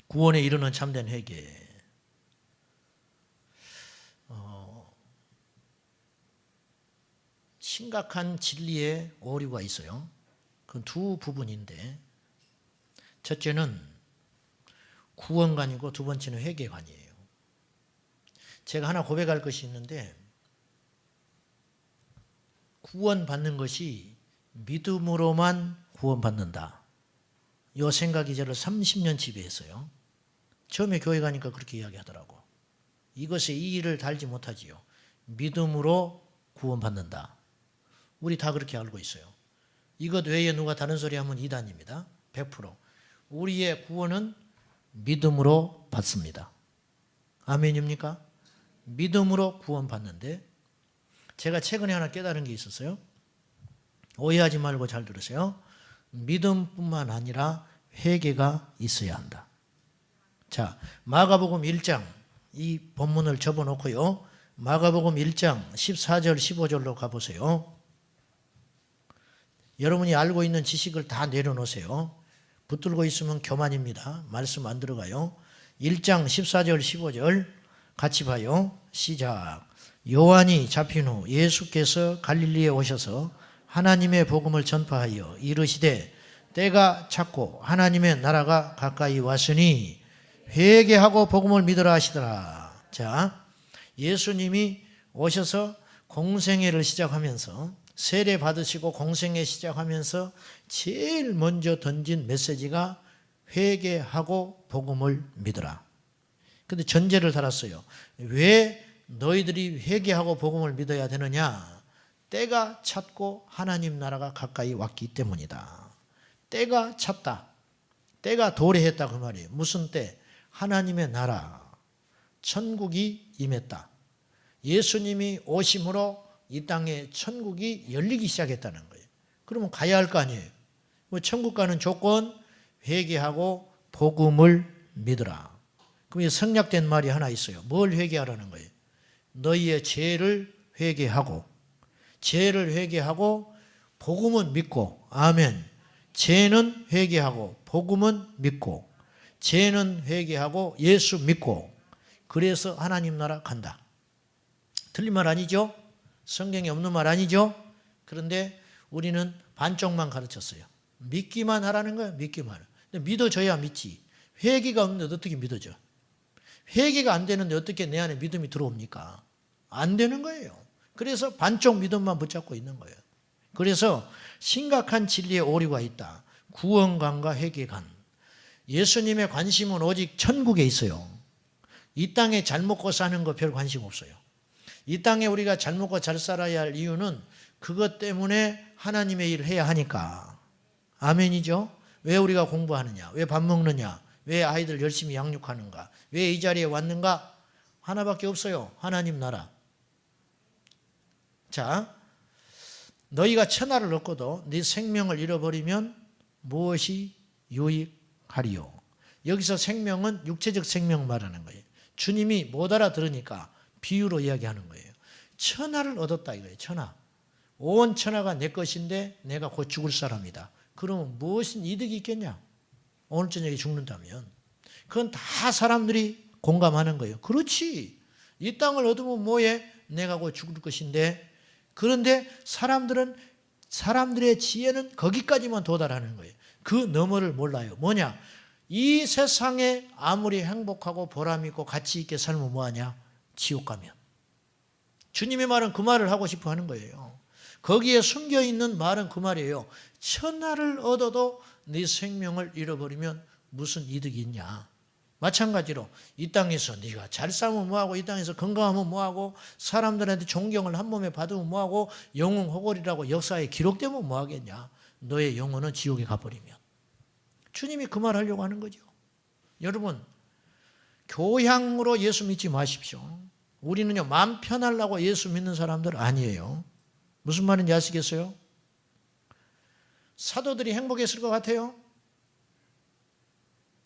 구원에 이르는 참된 회개. 심각한 진리의 오류가 있어요. 그 두 부분인데, 첫째는 구원관이고 두 번째는 회개관이에요. 제가 하나 고백할 것이 있는데, 구원받는 것이 믿음으로만 구원받는다. 이 생각이 저를 30년 지배했어요. 처음에 교회 가니까 그렇게 이야기하더라고. 이것에 이의를 달지 못하지요. 믿음으로 구원받는다. 우리 다 그렇게 알고 있어요. 이것 외에 누가 다른 소리 하면 이단입니다. 100%. 우리의 구원은 믿음으로 받습니다. 아멘입니까? 믿음으로 구원받는데, 제가 최근에 하나 깨달은 게 있었어요. 오해하지 말고 잘 들으세요. 믿음뿐만 아니라 회개가 있어야 한다. 자, 마가복음 1장, 이 본문을 접어놓고요. 마가복음 1장 14절 15절로 가보세요. 여러분이 알고 있는 지식을 다 내려놓으세요. 붙들고 있으면 교만입니다. 말씀 안 들어가요. 1장 14절 15절 같이 봐요. 시작. 요한이 잡힌 후 예수께서 갈릴리에 오셔서 하나님의 복음을 전파하여 이르시되 때가 찼고 하나님의 나라가 가까이 왔으니 회개하고 복음을 믿으라 하시더라. 자, 예수님이 오셔서 공생애를 시작하면서 세례 받으시고 공생애 시작하면서 제일 먼저 던진 메시지가 회개하고 복음을 믿으라. 근데 전제를 달았어요. 왜 너희들이 회개하고 복음을 믿어야 되느냐? 때가 찼고 하나님 나라가 가까이 왔기 때문이다. 때가 찼다. 때가 도래했다 그 말이에요. 무슨 때? 하나님의 나라, 천국이 임했다. 예수님이 오심으로 이 땅에 천국이 열리기 시작했다는 거예요. 그러면 가야 할 거 아니에요. 천국 가는 조건, 회개하고 복음을 믿으라. 그럼 성약된 말이 하나 있어요. 뭘 회개하라는 거예요? 너희의 죄를 회개하고, 죄를 회개하고 복음은 믿고, 아멘. 죄는 회개하고 복음은 믿고, 죄는 회개하고 예수 믿고, 그래서 하나님 나라 간다. 틀린 말 아니죠? 성경에 없는 말 아니죠? 그런데 우리는 반쪽만 가르쳤어요. 믿기만 하라는 거예요. 믿기만. 근데 믿어져야 믿지. 회개가 없는데 어떻게 믿어져? 회개가 안 되는데 어떻게 내 안에 믿음이 들어옵니까? 안 되는 거예요. 그래서 반쪽 믿음만 붙잡고 있는 거예요. 그래서 심각한 진리의 오류가 있다. 구원관과 회개관. 예수님의 관심은 오직 천국에 있어요. 이 땅에 잘 먹고 사는 거 별 관심 없어요. 이 땅에 우리가 잘 먹고 잘 살아야 할 이유는 그것 때문에 하나님의 일을 해야 하니까. 아멘이죠? 왜 우리가 공부하느냐? 왜 밥 먹느냐? 왜 아이들 열심히 양육하는가? 왜 이 자리에 왔는가? 하나밖에 없어요. 하나님 나라. 자, 너희가 천하를 얻고도 네 생명을 잃어버리면 무엇이 유익하리요? 여기서 생명은 육체적 생명 말하는 거예요. 주님이 못 알아들으니까 비유로 이야기하는 거예요. 천하를 얻었다 이거예요. 천하. 온 천하가 내 것인데 내가 곧 죽을 사람이다. 그러면 무엇인 이득이 있겠냐? 오늘 저녁에 죽는다면. 그건 다 사람들이 공감하는 거예요. 그렇지. 이 땅을 얻으면 뭐해? 내가 곧 죽을 것인데. 그런데 사람들의 지혜는 거기까지만 도달하는 거예요. 그 너머를 몰라요. 뭐냐? 이 세상에 아무리 행복하고 보람있고 가치 있게 살면 뭐하냐? 지옥 가면. 주님의 말은 그 말을 하고 싶어 하는 거예요. 거기에 숨겨있는 말은 그 말이에요. 천하를 얻어도 네 생명을 잃어버리면 무슨 이득이 있냐? 마찬가지로 이 땅에서 네가 잘 싸우면 뭐하고, 이 땅에서 건강하면 뭐하고, 사람들한테 존경을 한 몸에 받으면 뭐하고, 영웅호걸이라고 역사에 기록되면 뭐하겠냐? 너의 영혼은 지옥에 가버리면. 주님이 그 말 하려고 하는 거죠. 여러분, 교양으로 예수 믿지 마십시오. 우리는요, 마음 편하려고 예수 믿는 사람들 아니에요. 무슨 말인지 아시겠어요? 사도들이 행복했을 것 같아요.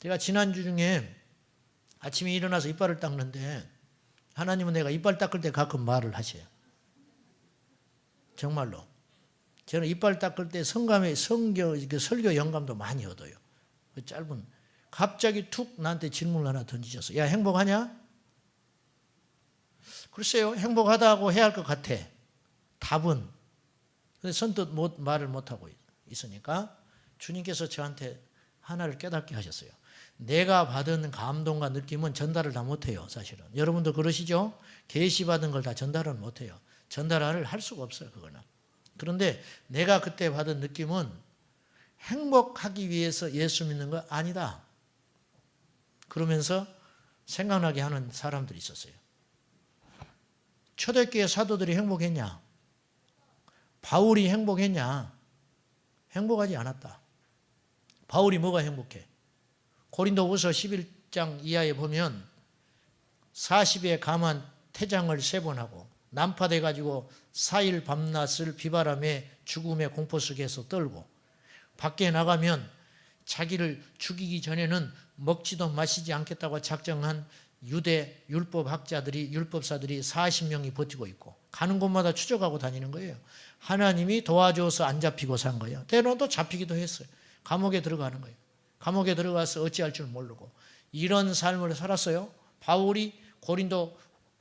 제가 지난주 중에 아침에 일어나서 이빨을 닦는데 하나님은 내가 이빨 닦을 때 가끔 말을 하셔요. 정말로. 저는 이빨 닦을 때 설교 영감도 많이 얻어요. 그 짧은 갑자기 툭 나한테 질문을 하나 던지셨어요. 야, 행복하냐? 글쎄요, 행복하다고 해야 할 것 같아. 답은. 근데 선뜻 말을 못하고 있으니까 주님께서 저한테 하나를 깨닫게 하셨어요. 내가 받은 감동과 느낌은 전달을 다 못해요, 사실은. 여러분도 그러시죠? 계시 받은 걸 다 전달을 못해요. 전달을 할 수가 없어요, 그거는. 그런데 내가 그때 받은 느낌은 행복하기 위해서 예수 믿는 거 아니다. 그러면서 생각나게 하는 사람들이 있었어요. 초대교회 사도들이 행복했냐? 바울이 행복했냐? 행복하지 않았다. 바울이 뭐가 행복해? 고린도후서 11장 이하에 보면 40에 감한 태장을 3번 하고 난파돼 가지고 4일 밤낮을 비바람에 죽음의 공포 속에서 떨고 밖에 나가면 자기를 죽이기 전에는 먹지도 마시지 않겠다고 작정한 유대 율법학자들이 율법사들이 40명이 버티고 있고 가는 곳마다 추적하고 다니는 거예요. 하나님이 도와줘서 안 잡히고 산 거예요. 때로는 또 잡히기도 했어요. 감옥에 들어가는 거예요. 감옥에 들어가서 어찌할 줄 모르고 이런 삶을 살았어요. 바울이 고린도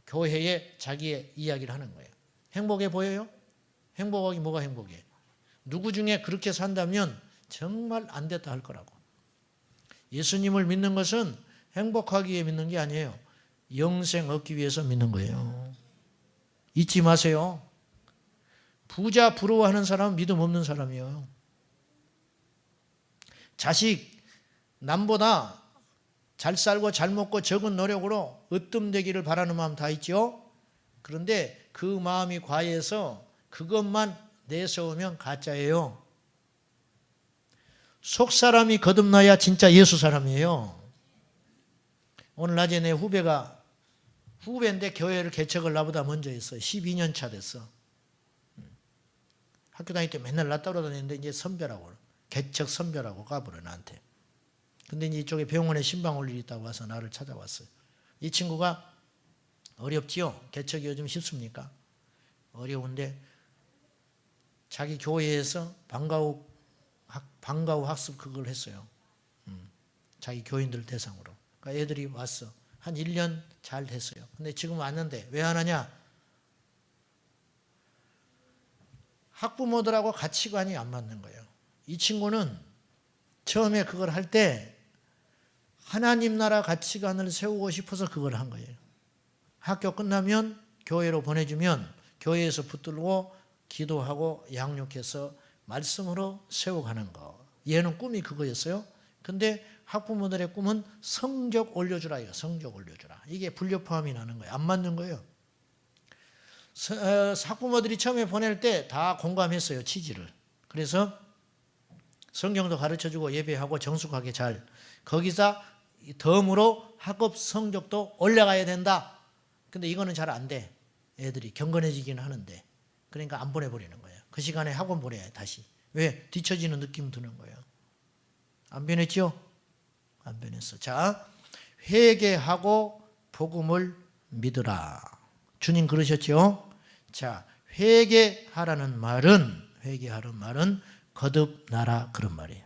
교회에 자기의 이야기를 하는 거예요. 행복해 보여요? 행복하기 뭐가 행복해? 누구 중에 그렇게 산다면 정말 안 됐다 할 거라고. 예수님을 믿는 것은 행복하기 위해 믿는 게 아니에요. 영생 얻기 위해서 믿는 거예요. 잊지 마세요. 부자 부러워하는 사람은 믿음 없는 사람이에요. 자식 남보다 잘 살고 잘 먹고 적은 노력으로 으뜸되기를 바라는 마음 다 있죠. 그런데 그 마음이 과해서 그것만 내세우면 가짜예요. 속 사람이 거듭나야 진짜 예수 사람이에요. 오늘 낮에 내 후배인데 교회를 개척을 나보다 먼저 했어요. 12년 차 됐어. 학교 다닐 때 맨날 나 따라다녔는데 이제 선배라고 개척 선배라고 가버려 나한테. 근데 이제 이쪽에 병원에 신방 올 일이 있다고 와서 나를 찾아왔어요. 이 친구가 어렵지요? 개척이 요즘 쉽습니까? 어려운데 자기 교회에서 방과 후 학습 그걸 했어요. 자기 교인들 대상으로. 그러니까 애들이 왔어. 한 1년 잘 됐어요. 근데 지금 왔는데 왜 안 하냐? 학부모들하고 가치관이 안 맞는 거예요. 이 친구는 처음에 그걸 할 때 하나님 나라 가치관을 세우고 싶어서 그걸 한 거예요. 학교 끝나면 교회로 보내주면 교회에서 붙들고 기도하고 양육해서 말씀으로 세워가는 거. 얘는 꿈이 그거였어요. 근데 학부모들의 꿈은 성적 올려주라 이거. 성적 올려주라. 이게 불협화음이 나는 거예요. 안 맞는 거예요. 학부모들이 처음에 보낼 때 다 공감했어요. 취지를. 그래서 성경도 가르쳐주고 예배하고 정숙하게 잘. 거기서 덤으로 학업 성적도 올라가야 된다. 근데 이거는 잘 안 돼. 애들이 경건해지기는 하는데. 그러니까 안 보내버리는 거예요. 그 시간에 학원 보내야 해 다시. 왜? 뒤처지는 느낌 드는 거예요. 안 변했죠? 안 변했어. 자, 회개하고 복음을 믿으라. 주님 그러셨죠? 자, 회개하라는 말은 거듭나라 그런 말이에요.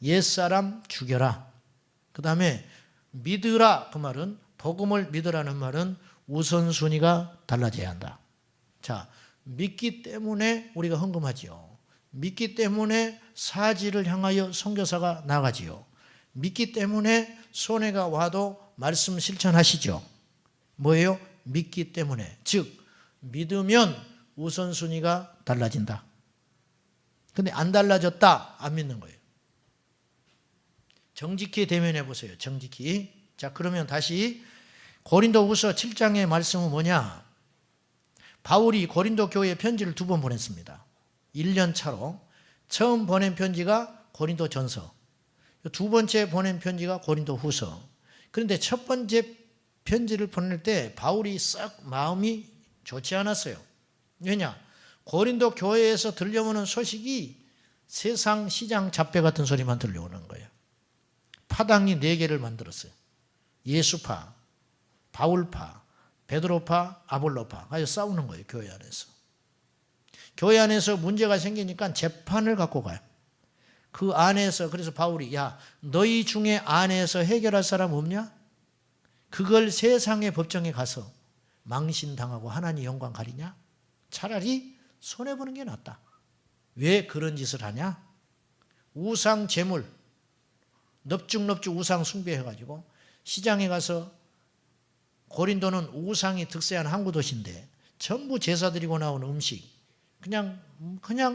옛사람 죽여라. 그 다음에 믿으라 그 말은 복음을 믿으라는 말은 우선순위가 달라져야 한다. 자, 믿기 때문에 우리가 헌금하지요. 믿기 때문에 사지를 향하여 선교사가 나가지요. 믿기 때문에 손해가 와도 말씀 실천하시죠. 뭐예요? 믿기 때문에. 즉 믿으면 우선순위가 달라진다. 근데 안 달라졌다. 안 믿는 거예요. 정직히 대면해 보세요. 정직히. 자, 그러면 다시 고린도후서 7장의 말씀은 뭐냐? 바울이 고린도 교회에 편지를 2번 보냈습니다. 1년 차로. 처음 보낸 편지가 고린도전서. 두 번째 보낸 편지가 고린도후서. 그런데 첫 번째 편지를 보낼 때 바울이 썩 마음이 좋지 않았어요. 왜냐? 고린도 교회에서 들려오는 소식이 세상 시장 잡배 같은 소리만 들려오는 거예요. 파당이 4개를 만들었어요. 예수파, 바울파, 베드로파, 아볼로파. 아주 싸우는 거예요. 교회 안에서. 교회 안에서 문제가 생기니까 재판을 갖고 가요. 그 안에서 그래서 바울이 야 너희 중에 안에서 해결할 사람 없냐? 그걸 세상의 법정에 가서 망신당하고 하나님 영광 가리냐? 차라리 손해보는 게 낫다. 왜 그런 짓을 하냐? 우상 제물 넙죽넙죽 우상 숭배해가지고 시장에 가서 고린도는 우상이 득세한 항구 도시인데 전부 제사 드리고 나온 음식 그냥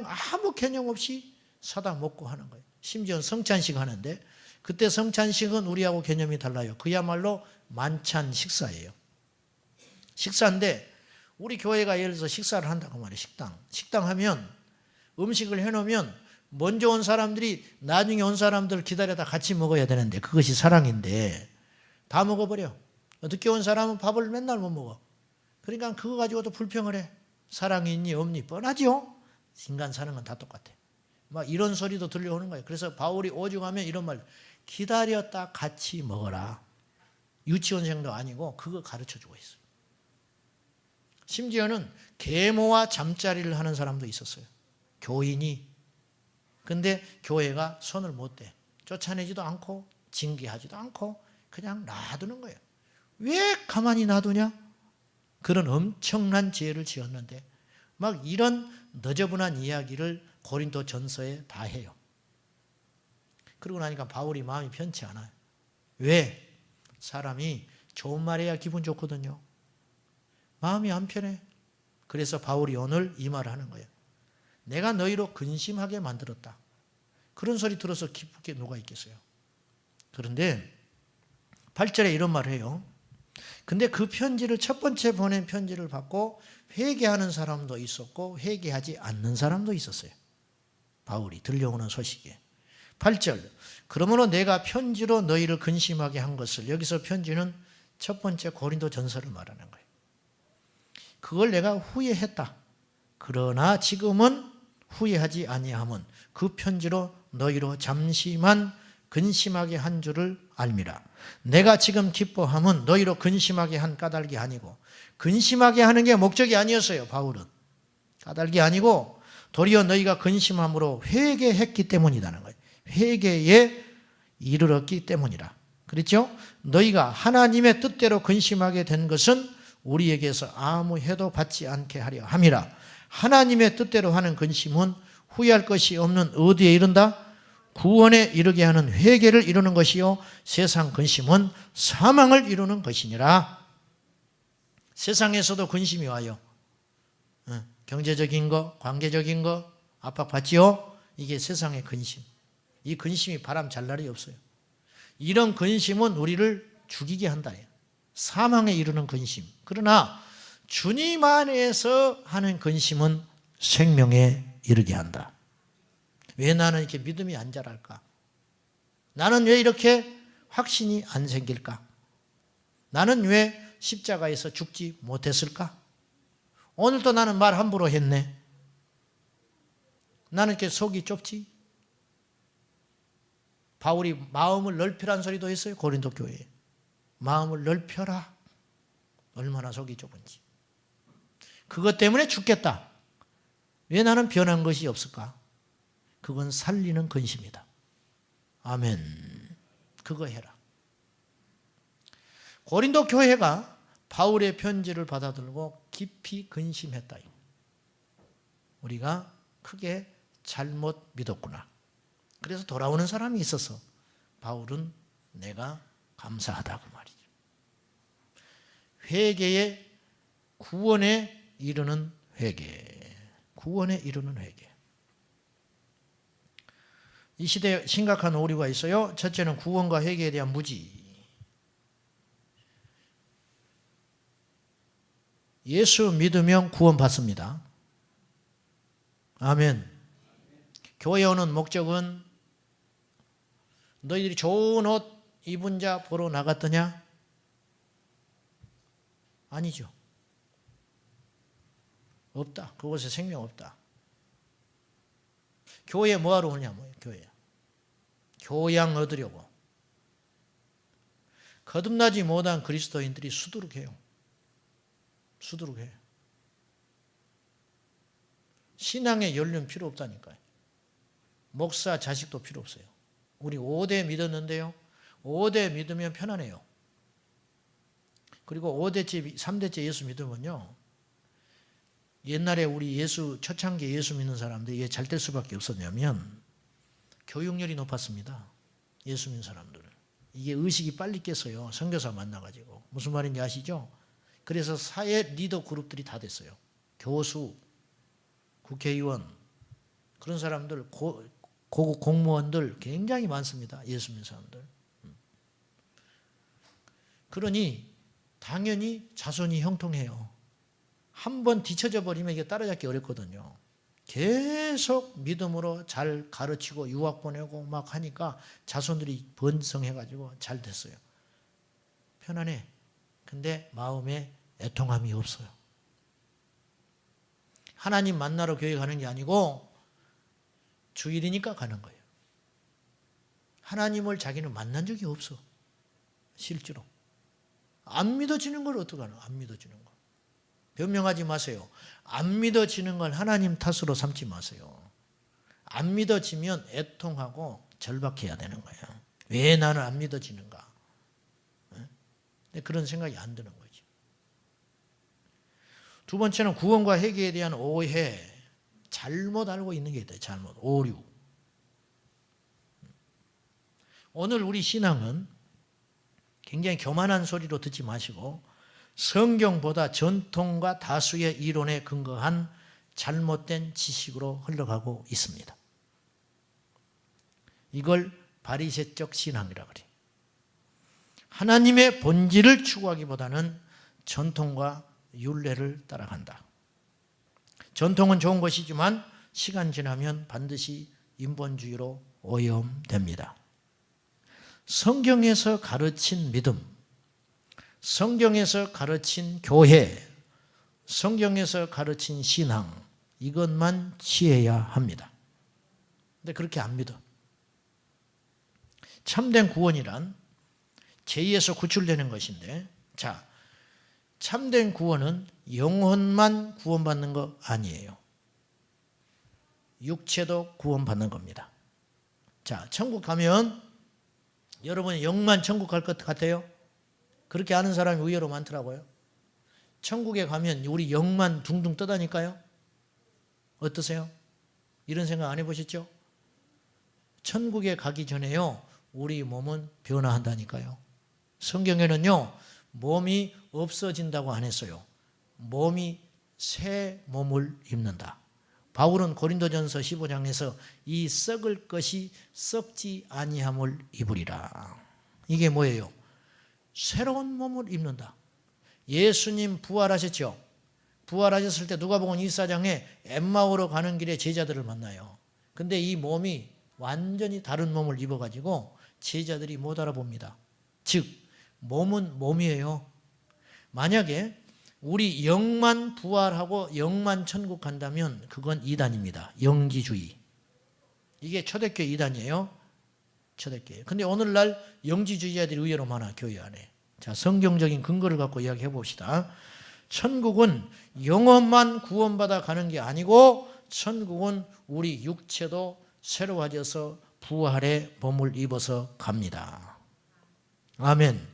아무 개념 없이 사다 먹고 하는 거예요. 심지어 성찬식 하는데 그때 성찬식은 우리하고 개념이 달라요. 그야말로 만찬 식사예요. 식사인데 우리 교회가 예를 들어서 식사를 한다고 말해요. 식당 하면 음식을 해놓으면 먼저 온 사람들이 나중에 온 사람들 기다려다 같이 먹어야 되는데 그것이 사랑인데 다 먹어버려. 늦게 온 사람은 밥을 맨날 못 먹어. 그러니까 그거 가지고도 불평을 해. 사랑이 있니 없니 뻔하지요. 인간 사는 건 다 똑같아. 막 이런 소리도 들려오는 거예요. 그래서 바울이 오죽하면 이런 말 기다렸다 같이 먹어라. 유치원생도 아니고 그거 가르쳐주고 있어요. 심지어는 계모와 잠자리를 하는 사람도 있었어요. 교인이. 근데 교회가 손을 못 대. 쫓아내지도 않고 징계하지도 않고 그냥 놔두는 거예요. 왜 가만히 놔두냐? 그런 엄청난 죄를 지었는데 막 이런 너저분한 이야기를 고린도 전서에 다 해요. 그러고 나니까 바울이 마음이 편치 않아요. 왜? 사람이 좋은 말 해야 기분 좋거든요. 마음이 안 편해. 그래서 바울이 오늘 이 말을 하는 거예요. 내가 너희로 근심하게 만들었다. 그런 소리 들어서 기쁘게 누가 있겠어요. 그런데 8절에 이런 말을 해요. 근데 그 편지를 첫 번째 보낸 편지를 받고 회개하는 사람도 있었고 회개하지 않는 사람도 있었어요. 바울이 들려오는 소식에. 8절 그러므로 내가 편지로 너희를 근심하게 한 것을 여기서 편지는 첫 번째 고린도 전서를 말하는 거예요. 그걸 내가 후회했다. 그러나 지금은 후회하지 아니함은 그 편지로 너희로 잠시만 근심하게 한 줄을 알미라. 내가 지금 기뻐함은 너희로 근심하게 한 까닭이 아니고 근심하게 하는 게 목적이 아니었어요. 바울은. 까닭이 아니고 도리어 너희가 근심함으로 회개했기 때문이라는 거예요. 회개에 이르렀기 때문이라. 그렇죠? 너희가 하나님의 뜻대로 근심하게 된 것은 우리에게서 아무 해도 받지 않게 하려 함이라. 하나님의 뜻대로 하는 근심은 후회할 것이 없는 어디에 이른다? 구원에 이르게 하는 회개를 이루는 것이요 세상 근심은 사망을 이루는 것이니라. 세상에서도 근심이 와요. 경제적인 거, 관계적인 거 압박받지요? 이게 세상의 근심. 이 근심이 바람 잘 날이 없어요. 이런 근심은 우리를 죽이게 한다. 사망에 이르는 근심. 그러나 주님 안에서 하는 근심은 생명에 이르게 한다. 왜 나는 이렇게 믿음이 안 자랄까? 나는 왜 이렇게 확신이 안 생길까? 나는 왜 십자가에서 죽지 못했을까? 오늘도 나는 말 함부로 했네. 나는 이렇게 속이 좁지? 바울이 마음을 넓히라는 소리도 했어요. 고린도 교회에. 마음을 넓혀라. 얼마나 속이 좁은지. 그것 때문에 죽겠다. 왜 나는 변한 것이 없을까? 그건 살리는 근심이다. 아멘. 그거 해라. 고린도 교회가 바울의 편지를 받아들고 깊이 근심했다. 우리가 크게 잘못 믿었구나. 그래서 돌아오는 사람이 있어서 바울은 내가 감사하다고 말이죠. 회개의 구원에 이르는 회개. 구원에 이르는 회개. 이 시대에 심각한 오류가 있어요. 첫째는 구원과 회개에 대한 무지. 예수 믿으면 구원받습니다. 아멘. 교회 오는 목적은 너희들이 좋은 옷 입은 자 보러 나갔더냐? 아니죠. 없다. 그곳에 생명 없다. 교회에 뭐하러 오냐? 교회. 교양 얻으려고. 거듭나지 못한 그리스도인들이 수두룩해요. 수두룩해. 신앙의 연륜 필요 없다니까요. 목사 자식도 필요 없어요. 우리 5대 믿었는데요. 5대 믿으면 편안해요. 그리고 5대째, 3대째 예수 믿으면요. 옛날에 우리 초창기에 예수 믿는 사람들이 왜 잘 될 수밖에 없었냐면 교육열이 높았습니다. 예수 믿는 사람들은. 이게 의식이 빨리 깼어요. 선교사 만나가지고. 무슨 말인지 아시죠? 그래서 사회 리더 그룹들이 다 됐어요. 교수, 국회의원, 그런 사람들, 고급 공무원들 굉장히 많습니다. 예수 믿는 사람들. 그러니 당연히 자손이 형통해요. 한번 뒤쳐져 버리면 이게 따라잡기 어렵거든요. 계속 믿음으로 잘 가르치고 유학 보내고 막 하니까 자손들이 번성해가지고 잘 됐어요. 편안해. 근데 마음에 애통함이 없어요. 하나님 만나러 교회 가는 게 아니고 주일이니까 가는 거예요. 하나님을 자기는 만난 적이 없어. 실제로. 안 믿어지는 걸 어떡하나? 안 믿어지는 거. 변명하지 마세요. 안 믿어지는 걸 하나님 탓으로 삼지 마세요. 안 믿어지면 애통하고 절박해야 되는 거예요. 왜 나는 안 믿어지는가? 근데 그런 생각이 안 드는 거지. 두 번째는 구원과 회개에 대한 오해. 잘못 알고 있는 게 있다. 잘못. 오류. 오늘 우리 신앙은 굉장히 교만한 소리로 듣지 마시고 성경보다 전통과 다수의 이론에 근거한 잘못된 지식으로 흘러가고 있습니다. 이걸 바리새적 신앙이라 그래요. 하나님의 본질을 추구하기보다는 전통과 율례를 따라간다. 전통은 좋은 것이지만 시간 지나면 반드시 인본주의로 오염됩니다. 성경에서 가르친 믿음, 성경에서 가르친 교회, 성경에서 가르친 신앙, 이것만 취해야 합니다. 근데 그렇게 안 믿어. 참된 구원이란 죄에서 구출되는 것인데, 자, 참된 구원은 영혼만 구원받는 거 아니에요. 육체도 구원받는 겁니다. 자, 천국 가면 여러분 영만 천국 갈 것 같아요? 그렇게 아는 사람이 의외로 많더라고요. 천국에 가면 우리 영만 둥둥 떠다니까요? 어떠세요? 이런 생각 안 해보셨죠? 천국에 가기 전에요, 우리 몸은 변화한다니까요. 성경에는요, 몸이 없어진다고 안 했어요. 몸이 새 몸을 입는다. 바울은 고린도전서 15장에서 이 썩을 것이 썩지 아니함을 입으리라. 이게 뭐예요? 새로운 몸을 입는다. 예수님 부활하셨죠? 부활하셨을 때 누가복음 24장에 엠마오로 가는 길에 제자들을 만나요. 근데 이 몸이 완전히 다른 몸을 입어가지고 제자들이 못 알아봅니다. 즉 몸은 몸이에요. 만약에 우리 영만 부활하고 영만 천국 간다면 그건 이단입니다. 영지주의. 이게 초대교회 이단이에요. 초대교회. 근데 오늘날 영지주의자들이 의외로 많아, 교회 안에. 자, 성경적인 근거를 갖고 이야기해 봅시다. 천국은 영혼만 구원받아 가는 게 아니고 천국은 우리 육체도 새로워져서 부활의 몸을 입어서 갑니다. 아멘.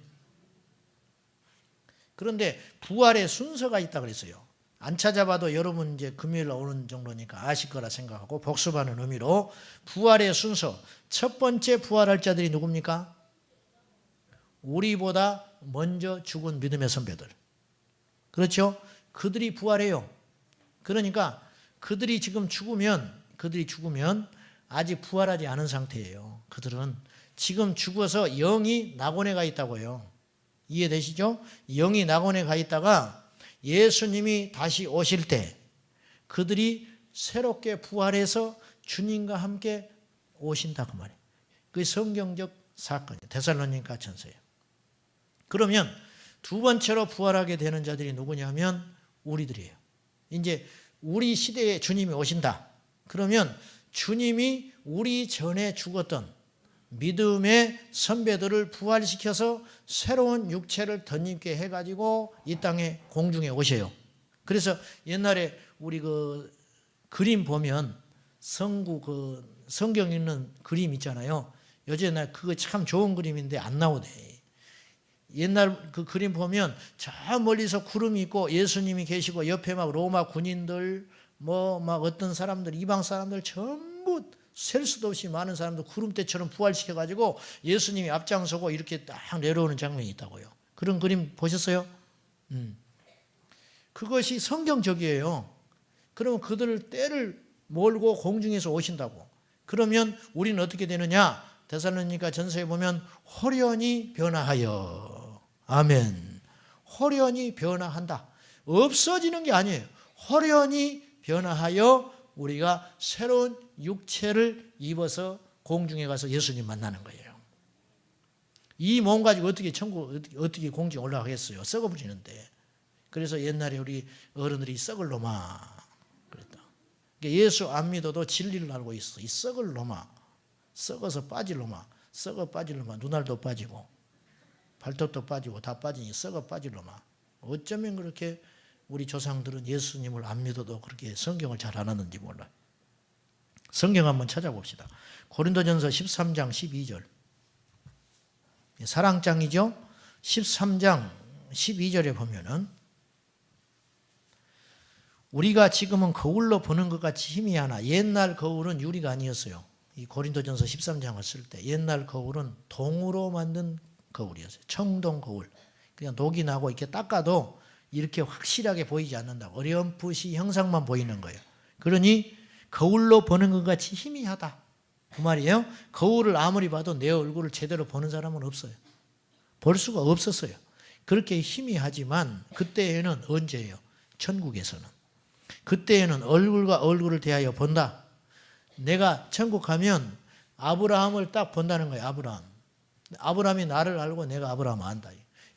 그런데 부활의 순서가 있다 그랬어요. 안 찾아봐도 여러분 이제 금요일 오는 정도니까 아실 거라 생각하고 복습하는 의미로 부활의 순서, 첫 번째 부활할 자들이 누굽니까? 우리보다 먼저 죽은 믿음의 선배들. 그렇죠? 그들이 부활해요. 그러니까 그들이 죽으면 아직 부활하지 않은 상태예요. 그들은 지금 죽어서 영이 낙원에 가 있다고요. 이해되시죠? 영이 낙원에 가 있다가 예수님이 다시 오실 때 그들이 새롭게 부활해서 주님과 함께 오신다 그 말이에요. 그게 성경적 사건이에요. 데살로니가 전서예요. 그러면 두 번째로 부활하게 되는 자들이 누구냐면 우리들이에요. 이제 우리 시대에 주님이 오신다. 그러면 주님이 우리 전에 죽었던 믿음의 선배들을 부활시켜서 새로운 육체를 덧입게 해가지고 이 땅에 공중에 오셔요. 그래서 옛날에 우리 그 그림 보면 성구 그 성경 읽는 그림 있잖아요. 요즘에 그거 참 좋은 그림인데 안 나오네. 옛날 그 그림 보면 저 멀리서 구름이 있고 예수님이 계시고 옆에 막 로마 군인들 뭐 막 어떤 사람들 이방 사람들 전부 셀 수도 없이 많은 사람들 구름대처럼 부활시켜가지고 예수님이 앞장서고 이렇게 딱 내려오는 장면이 있다고요. 그런 그림 보셨어요? 그것이 성경적이에요. 그러면 그들을 때를 몰고 공중에서 오신다고. 그러면 우리는 어떻게 되느냐? 데살로니가 전서에 보면 호련히 변화하여. 아멘. 호련히 변화한다. 없어지는 게 아니에요. 호련히 변화하여 우리가 새로운 육체를 입어서 공중에 가서 예수님 만나는 거예요. 이 몸 가지고 어떻게 천국, 어떻게 공중에 올라가겠어요? 썩어버리는데. 그래서 옛날에 우리 어른들이 썩을 놈아 그랬다. 예수 안 믿어도 진리를 알고 있어. 이 썩을 놈아, 썩어서 빠질 놈아, 썩어 빠질 놈아, 눈알도 빠지고 발톱도 빠지고 다 빠지니 썩어 빠질 놈아. 어쩌면 그렇게 우리 조상들은 예수님을 안 믿어도 그렇게 성경을 잘 안 하는지 몰라요. 성경 한번 찾아봅시다. 고린도전서 13장 12절. 사랑장이죠. 13장 12절에 보면은 우리가 지금은 거울로 보는 것 같이 희미하나 옛날 거울은 유리가 아니었어요. 이 고린도전서 13장을 쓸 때 옛날 거울은 동으로 만든 거울이었어요. 청동 거울. 그냥 녹이 나고 이렇게 닦아도 이렇게 확실하게 보이지 않는다고. 어렴풋이 형상만 보이는 거예요. 그러니 거울로 보는 것 같이 희미하다. 그 말이에요. 거울을 아무리 봐도 내 얼굴을 제대로 보는 사람은 없어요. 볼 수가 없었어요. 그렇게 희미하지만 그때에는 언제예요? 천국에서는. 그때에는 얼굴과 얼굴을 대하여 본다. 내가 천국 가면 아브라함을 딱 본다는 거예요. 아브라함이 나를 알고 내가 아브라함을 안다.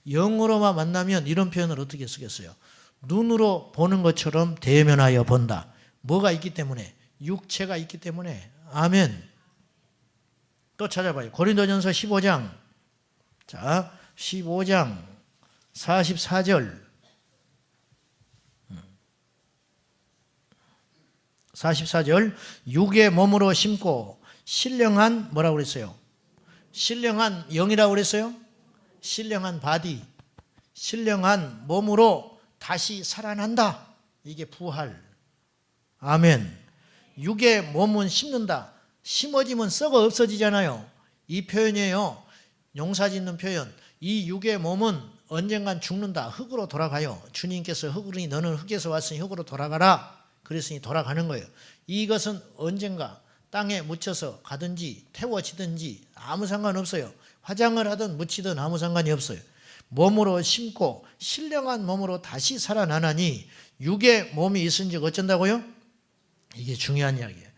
영으로만 만나면 이런 표현을 어떻게 쓰겠어요? 눈으로 보는 것처럼 대면하여 본다. 뭐가 있기 때문에? 육체가 있기 때문에. 아멘. 또 찾아봐요. 고린도전서 15장. 자, 15장 44절. 44절. 육의 몸으로 심고 신령한 뭐라고 그랬어요? 신령한 영이라고 그랬어요? 신령한 바디. 신령한 몸으로 다시 살아난다. 이게 부활. 아멘. 육의 몸은 심는다. 심어지면 썩어 없어지잖아요. 이 표현이에요. 용사짓는 표현. 이 육의 몸은 언젠간 죽는다. 흙으로 돌아가요. 주님께서 흙으로 너는 흙에서 왔으니 흙으로 돌아가라. 그랬으니 돌아가는 거예요. 이것은 언젠가 땅에 묻혀서 가든지 태워지든지 아무 상관없어요. 화장을 하든 묻히든 아무 상관이 없어요. 몸으로 심고 신령한 몸으로 다시 살아나나니 육의 몸이 있은즉 어쩐다고요? 이게 중요한 이야기예요.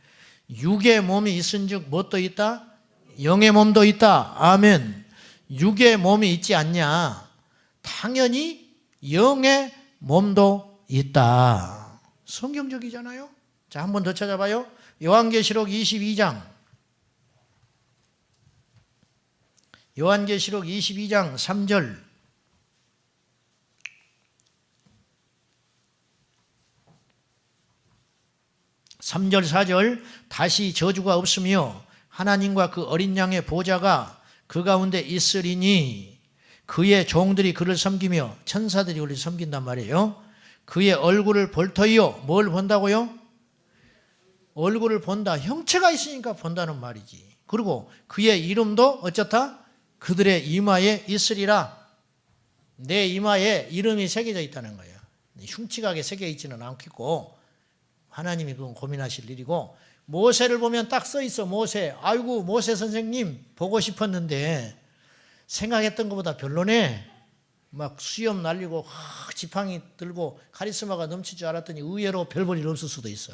육의 몸이 있은즉 무엇도 있다? 영의 몸도 있다. 아멘. 육의 몸이 있지 않냐? 당연히 영의 몸도 있다. 성경적이잖아요. 자, 한 번 더 찾아봐요. 요한계시록 22장. 요한계시록 22장 3절. 3절 4절. 다시 저주가 없으며 하나님과 그 어린 양의 보좌가 그 가운데 있으리니 그의 종들이 그를 섬기며 천사들이 우리를 섬긴단 말이에요. 그의 얼굴을 볼 터이요. 뭘 본다고요? 얼굴을 본다. 형체가 있으니까 본다는 말이지. 그리고 그의 이름도 어쩌다? 그들의 이마에 있으리라. 내 이마에 이름이 새겨져 있다는 거예요. 흉측하게 새겨 있지는 않겠고 하나님이 그건 고민하실 일이고, 모세를 보면 딱 써 있어. 모세. 아이고 모세 선생님 보고 싶었는데 생각했던 것보다 별로네. 막 수염 날리고 지팡이 들고 카리스마가 넘칠 줄 알았더니 의외로 별 볼 일 없을 수도 있어.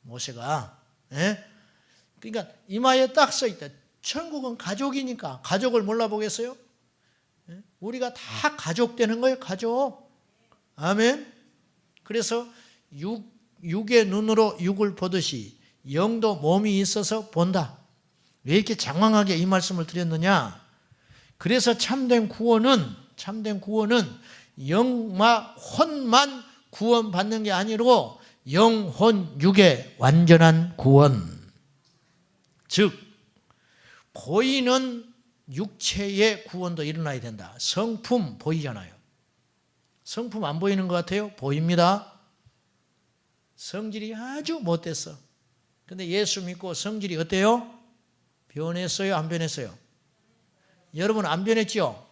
모세가. 예? 그러니까 이마에 딱 써 있다. 천국은 가족이니까. 가족을 몰라보겠어요? 예? 우리가 다 가족 되는 거예요. 가족. 아멘. 그래서 육의 눈으로 육을 보듯이 영도 몸이 있어서 본다. 왜 이렇게 장황하게 이 말씀을 드렸느냐? 그래서 참된 구원은 영마 혼만 구원받는 게 아니고 영혼 육의 완전한 구원. 즉 보이는 육체의 구원도 일어나야 된다. 성품 보이잖아요. 성품 안 보이는 것 같아요? 보입니다. 성질이 아주 못됐어. 근데 예수 믿고 성질이 어때요? 변했어요? 안 변했어요? 여러분 안 변했죠?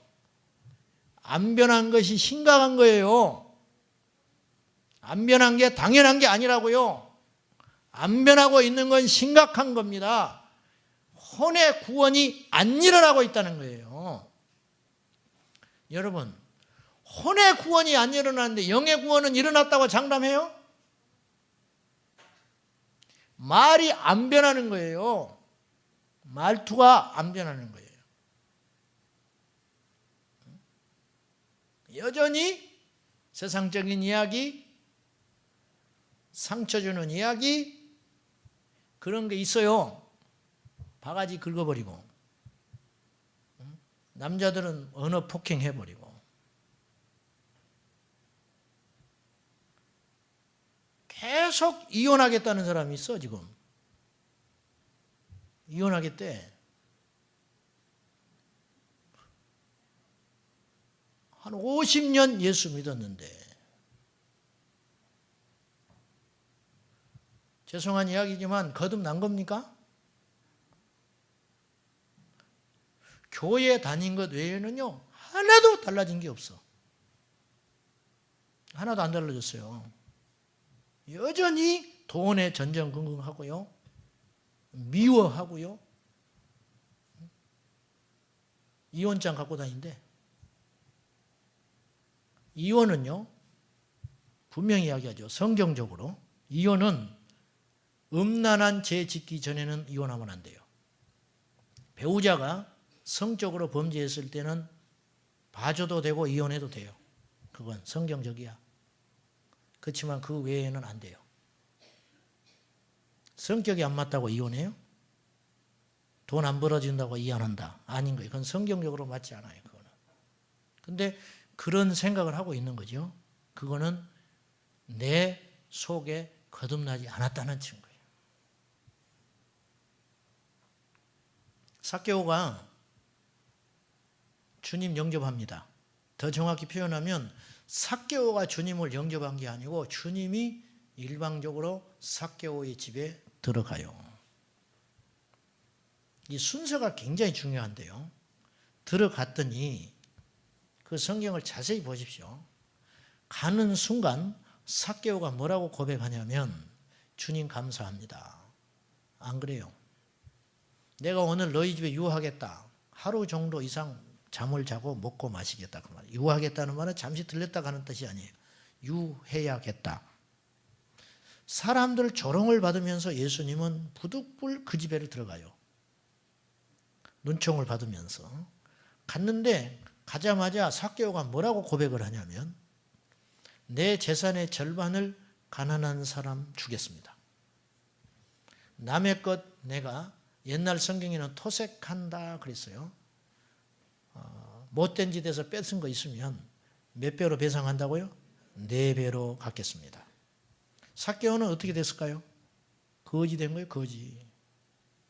안 변한 것이 심각한 거예요. 안 변한 게 당연한 게 아니라고요. 안 변하고 있는 건 심각한 겁니다. 혼의 구원이 안 일어나고 있다는 거예요. 여러분, 혼의 구원이 안 일어나는데 영의 구원은 일어났다고 장담해요? 말이 안 변하는 거예요. 말투가 안 변하는 거예요. 여전히 세상적인 이야기, 상처 주는 이야기, 그런 게 있어요. 바가지 긁어버리고, 남자들은 언어 폭행해버리고, 계속 이혼하겠다는 사람이 있어. 지금 이혼하겠대. 한 50년 예수 믿었는데, 죄송한 이야기지만 거듭난 겁니까? 교회 다닌 것 외에는요 하나도 달라진 게 없어. 하나도 안 달라졌어요. 여전히 돈에 전전긍긍하고요, 미워하고요, 이혼장 갖고 다닌대. 이혼은요 분명히 이야기하죠. 성경적으로 이혼은 음란한 죄 짓기 전에는 이혼하면 안 돼요. 배우자가 성적으로 범죄했을 때는 봐줘도 되고 이혼해도 돼요. 그건 성경적이야. 그렇지만 그 외에는 안 돼요. 성격이 안 맞다고 이혼해요? 돈 안 벌어진다고 이혼한다? 아닌 거예요. 그건 성경적으로 맞지 않아요. 그거는. 근데 그런 생각을 하고 있는 거죠. 그거는 내 속에 거듭나지 않았다는 증거예요. 삭개오가 주님 영접합니다. 더 정확히 표현하면 삭개오가 주님을 영접한 게 아니고 주님이 일방적으로 삭개오의 집에 들어가요. 이 순서가 굉장히 중요한데요. 들어갔더니 그 성경을 자세히 보십시오. 가는 순간 삭개오가 뭐라고 고백하냐면 주님 감사합니다. 안 그래요? 내가 오늘 너희 집에 유하겠다. 하루 정도 이상 잠을 자고 먹고 마시겠다. 그 말. 유하겠다는 말은 잠시 들렸다 가는 뜻이 아니에요. 유해야겠다. 사람들 조롱을 받으면서 예수님은 부득불 그 집에를 들어가요. 눈총을 받으면서. 갔는데 가자마자 삭개오가 뭐라고 고백을 하냐면 내 재산의 절반을 가난한 사람 주겠습니다. 남의 것 내가 옛날 성경에는 토색한다 그랬어요. 못된 짓에서 뺏은 거 있으면 몇 배로 배상한다고요? 4배로 갚겠습니다. 삭개오는 어떻게 됐을까요? 거지 된 거예요. 거지.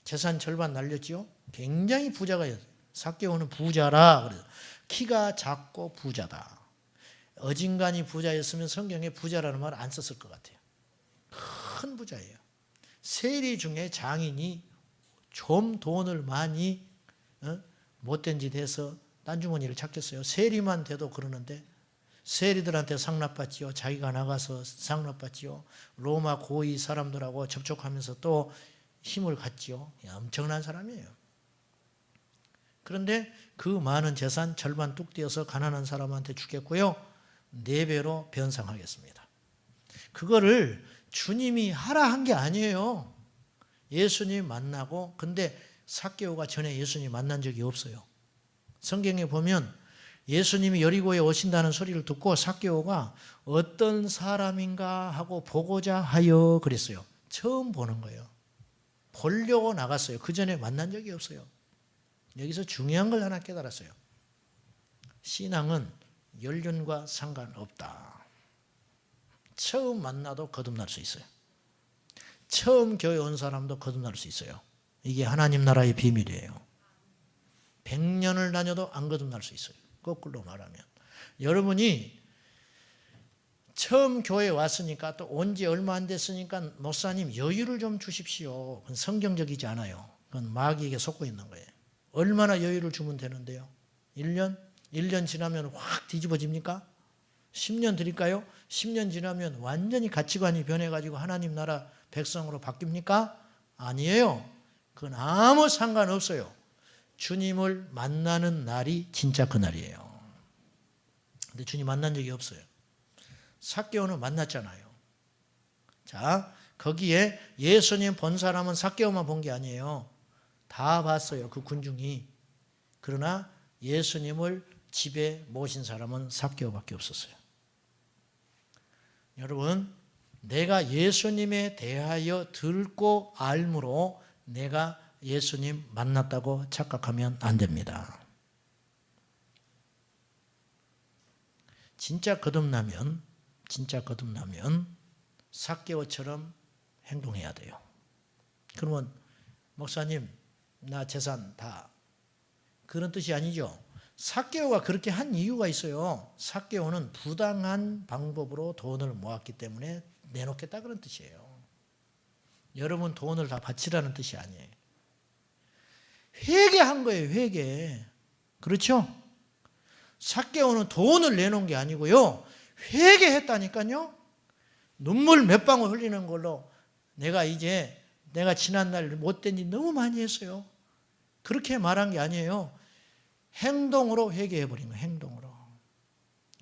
재산 절반 날렸지요. 굉장히 부자가 삭개오는 부자라 그래요. 키가 작고 부자다. 어진간히 부자였으면 성경에 부자라는 말 안 썼을 것 같아요. 큰 부자예요. 세리 중에 장인이 좀 돈을 많이 못된 짓 해서 딴주머니를 찾겠어요. 세리만 돼도 그러는데 세리들한테 상납받지요. 자기가 나가서 상납받지요. 로마 고위 사람들하고 접촉하면서 또 힘을 갖지요. 엄청난 사람이에요. 그런데 그 많은 재산 절반 뚝 떼어서 가난한 사람한테 주겠고요. 4배로 변상하겠습니다. 그거를 주님이 하라 한 게 아니에요. 예수님 만나고, 근데 삭개오가 전에 예수님 만난 적이 없어요. 성경에 보면 예수님이 여리고에 오신다는 소리를 듣고 삭개오가 어떤 사람인가 하고 보고자 하여 그랬어요. 처음 보는 거예요. 보려고 나갔어요. 그 전에 만난 적이 없어요. 여기서 중요한 걸 하나 깨달았어요. 신앙은 연륜과 상관없다. 처음 만나도 거듭날 수 있어요. 처음 교회 온 사람도 거듭날 수 있어요. 이게 하나님 나라의 비밀이에요. 100년을 다녀도 안 거듭날 수 있어요. 거꾸로 말하면. 여러분이 처음 교회에 왔으니까 또 온 지 얼마 안 됐으니까 목사님 여유를 좀 주십시오. 그건 성경적이지 않아요. 그건 마귀에게 속고 있는 거예요. 얼마나 여유를 주면 되는데요? 1년? 1년 지나면 확 뒤집어집니까? 10년 드릴까요? 10년 지나면 완전히 가치관이 변해가지고 하나님 나라 백성으로 바뀝니까? 아니에요. 그건 아무 상관없어요. 주님을 만나는 날이 진짜 그 날이에요. 근데 주님 만난 적이 없어요. 삭개오는 만났잖아요. 자, 거기에 예수님 본 사람은 삭개오만 본 게 아니에요. 다 봤어요. 그 군중이. 그러나 예수님을 집에 모신 사람은 삭개오밖에 없었어요. 여러분, 내가 예수님에 대하여 듣고 알므로 내가 예수님 만났다고 착각하면 안 됩니다. 진짜 거듭나면 삭개오처럼 행동해야 돼요. 그러면 목사님 나 재산 다 그런 뜻이 아니죠. 삭개오가 그렇게 한 이유가 있어요. 삭개오는 부당한 방법으로 돈을 모았기 때문에 내놓겠다 그런 뜻이에요. 여러분 돈을 다 바치라는 뜻이 아니에요. 회개한 거예요. 회개. 그렇죠? 삭개오는 돈을 내놓은 게 아니고요. 회개했다니까요. 눈물 몇 방울 흘리는 걸로 내가 지난날 못된 일 너무 많이 했어요. 그렇게 말한 게 아니에요. 행동으로 회개해버린 거예요. 행동으로.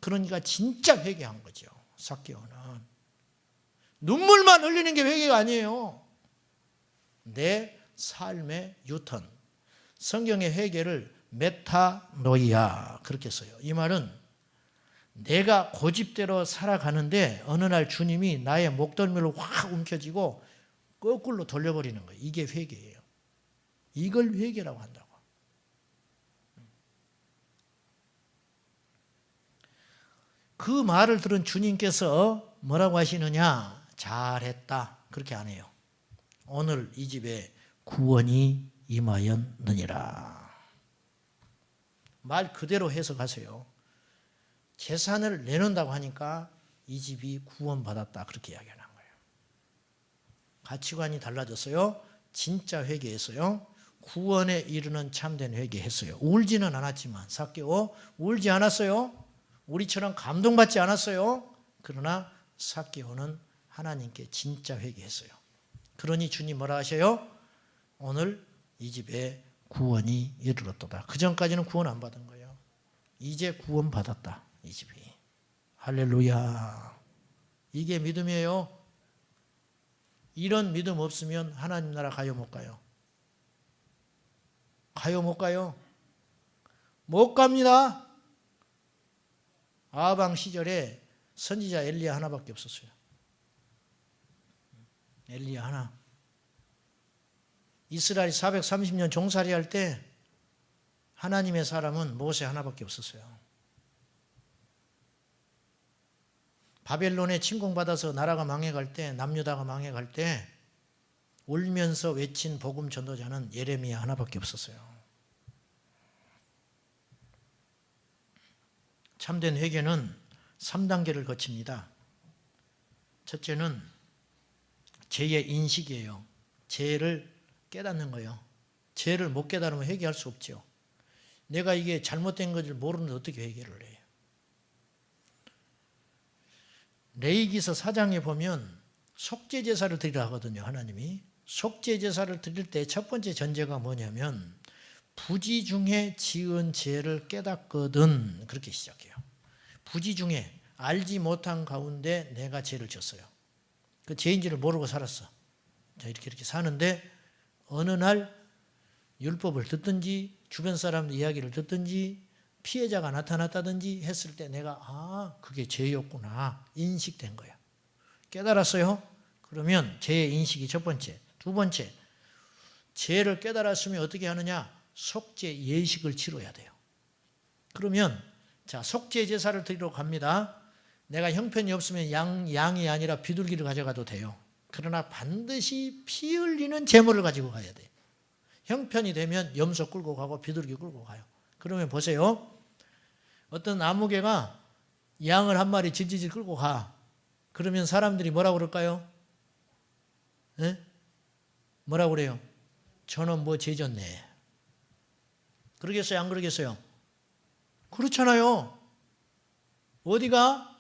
그러니까 진짜 회개한 거죠. 삭개오는. 눈물만 흘리는 게 회개가 아니에요. 내 삶의 유턴. 성경의 회개를 메타노이아 그렇게 써요. 이 말은 내가 고집대로 살아가는데 어느 날 주님이 나의 목덜미를 확 움켜쥐고 거꾸로 돌려버리는 거예요. 이게 회개예요. 이걸 회개라고 한다고. 그 말을 들은 주님께서 뭐라고 하시느냐? 잘했다. 그렇게 안 해요. 오늘 이 집에 구원이 임하였느니라. 말 그대로 해석하세요. 재산을 내놓는다고 하니까 이 집이 구원받았다. 그렇게 이야기하는 거예요. 가치관이 달라졌어요. 진짜 회개했어요. 구원에 이르는 참된 회개했어요. 울지는 않았지만 삭개오 울지 않았어요. 우리처럼 감동받지 않았어요. 그러나 삭개오는 하나님께 진짜 회개했어요. 그러니 주님 뭐라 하셔요? 오늘 이 집에 구원이 이르렀도다. 그 전까지는 구원 안 받은 거예요. 이제 구원 받았다. 이 집이. 할렐루야. 이게 믿음이에요. 이런 믿음 없으면 하나님 나라 가요 못 가요? 가요 못 가요? 못 갑니다. 아방 시절에 선지자 엘리야 하나밖에 없었어요. 엘리야 하나. 이스라엘 430년 종살이 할 때 하나님의 사람은 모세 하나밖에 없었어요. 바벨론에 침공받아서 나라가 망해갈 때, 남유다가 망해갈 때 울면서 외친 복음 전도자는 예레미야 하나밖에 없었어요. 참된 회개는 3단계를 거칩니다. 첫째는 죄의 인식이에요. 죄를 깨닫는 거예요. 죄를 못 깨달으면 회개할 수 없죠. 내가 이게 잘못된 것을 모르는데 어떻게 회개를 해요? 레위기서 4장에 보면 속죄제사를 드리라 하거든요. 하나님이. 속죄제사를 드릴 때 첫 번째 전제가 뭐냐면 부지 중에 지은 죄를 깨닫거든. 그렇게 시작해요. 부지 중에 알지 못한 가운데 내가 죄를 졌어요. 그 죄인지를 모르고 살았어. 자, 이렇게 사는데 어느 날 율법을 듣든지 주변 사람들 이야기를 듣든지 피해자가 나타났다든지 했을 때 내가 그게 죄였구나 인식된 거야. 깨달았어요. 그러면 죄의 인식이 첫 번째. 두 번째, 죄를 깨달았으면 어떻게 하느냐? 속죄 예식을 치러야 돼요. 그러면 자, 속죄 제사를 드리러 갑니다. 내가 형편이 없으면 양이 아니라 비둘기를 가져가도 돼요. 그러나 반드시 피 흘리는 제물을 가지고 가야 돼. 형편이 되면 염소 끌고 가고 비둘기 끌고 가요. 그러면 보세요. 어떤 아무개가 양을 한 마리 질질질 끌고 가. 그러면 사람들이 뭐라고 그럴까요? 네? 뭐라고 그래요? 저놈 뭐 죄졌네. 그러겠어요? 안 그러겠어요? 그렇잖아요. 어디가?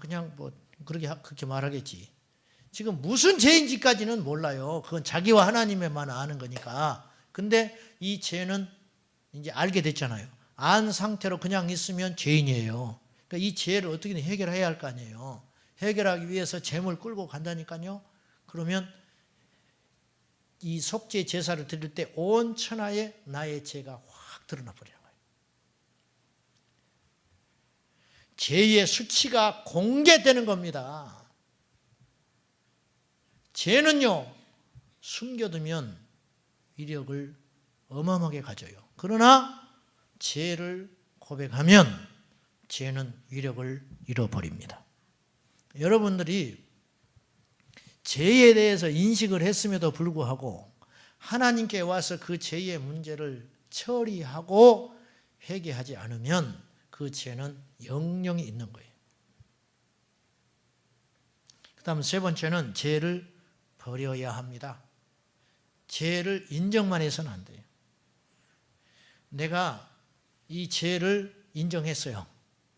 그냥 뭐 그렇게 말하겠지. 지금 무슨 죄인지까지는 몰라요. 그건 자기와 하나님에만 아는 거니까. 근데 이 죄는 이제 알게 됐잖아요. 안 상태로 그냥 있으면 죄인이에요. 그러니까 이 죄를 어떻게든 해결해야 할 거 아니에요. 해결하기 위해서 재물 끌고 간다니까요. 그러면 이 속죄 제사를 드릴 때 온 천하에 나의 죄가 확 드러나 버리는 거예요. 죄의 수치가 공개되는 겁니다. 죄는요, 숨겨두면 위력을 어마어마하게 가져요. 그러나 죄를 고백하면 죄는 위력을 잃어버립니다. 여러분들이 죄에 대해서 인식을 했음에도 불구하고 하나님께 와서 그 죄의 문제를 처리하고 회개하지 않으면 그 죄는 영영이 있는 거예요. 그 다음 세 번째는 죄를 버려야 합니다. 죄를 인정만 해서는 안 돼요. 내가 이 죄를 인정했어요.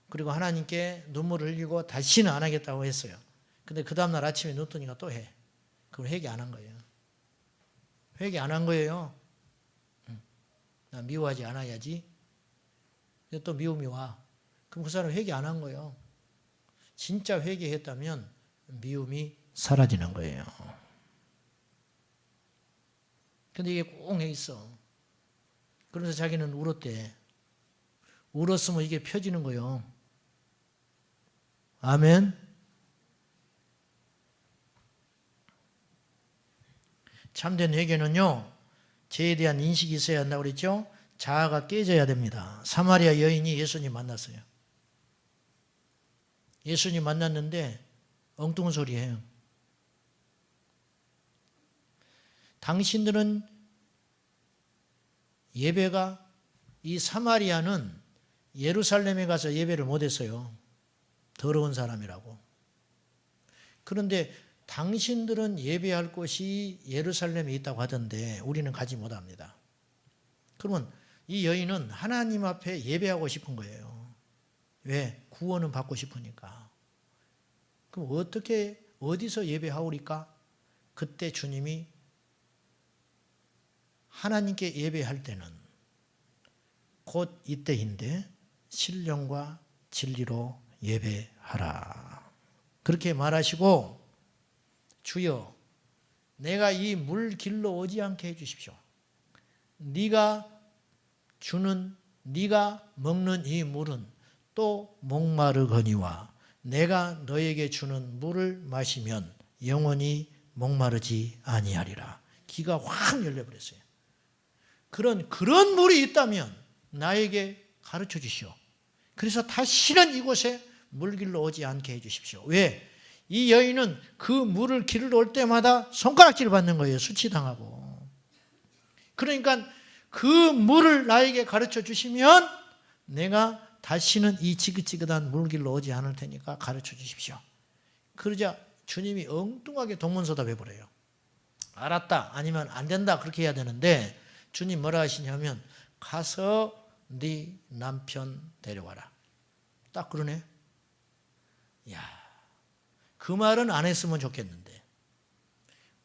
그리고 하나님께 눈물을 흘리고 다시는 안 하겠다고 했어요. 근데 그 다음날 아침에 눈 뜨니까 또 해. 그걸 회개 안 한 거예요. 회개 안 한 거예요. 나 미워하지 않아야지. 또 미움이 와. 그럼 그 사람 회개 안 한 거예요. 진짜 회개했다면 미움이 사라지는 거예요. 근데 이게 꼭 있어. 그래서 자기는 울었대. 울었으면 이게 펴지는 거예요. 아멘. 참된 회개는요, 죄에 대한 인식이 있어야 한다고 그랬죠? 자아가 깨져야 됩니다. 사마리아 여인이 예수님 만났어요. 예수님 만났는데 엉뚱한 소리 해요. 당신들은 예배가, 이 사마리아는 예루살렘에 가서 예배를 못했어요. 더러운 사람이라고. 그런데 당신들은 예배할 곳이 예루살렘에 있다고 하던데 우리는 가지 못합니다. 그러면 이 여인은 하나님 앞에 예배하고 싶은 거예요. 왜? 구원은 받고 싶으니까. 그럼 어디서 예배하오리까? 그때 주님이 하나님께 예배할 때는 곧 이때인데 신령과 진리로 예배하라. 그렇게 말하시고, 주여, 내가 이 물 길로 오지 않게 해주십시오. 네가 먹는 이 물은 또 목마르거니와 내가 너에게 주는 물을 마시면 영원히 목마르지 아니하리라. 귀가 확 열려버렸어요. 그런 물이 있다면 나에게 가르쳐 주시오. 그래서 다시는 이곳에 물길로 오지 않게 해주십시오. 왜? 이 여인은 그 물을 길을 올 때마다 손가락질 받는 거예요. 수치당하고. 그러니까 그 물을 나에게 가르쳐 주시면 내가 다시는 이 지긋지긋한 물길로 오지 않을 테니까 가르쳐 주십시오. 그러자 주님이 엉뚱하게 동문서답해 버려요. 알았다, 아니면 안 된다, 그렇게 해야 되는데 주님 뭐라 하시냐면 가서 네 남편 데려와라. 딱 그러네. 야, 그 말은 안 했으면 좋겠는데.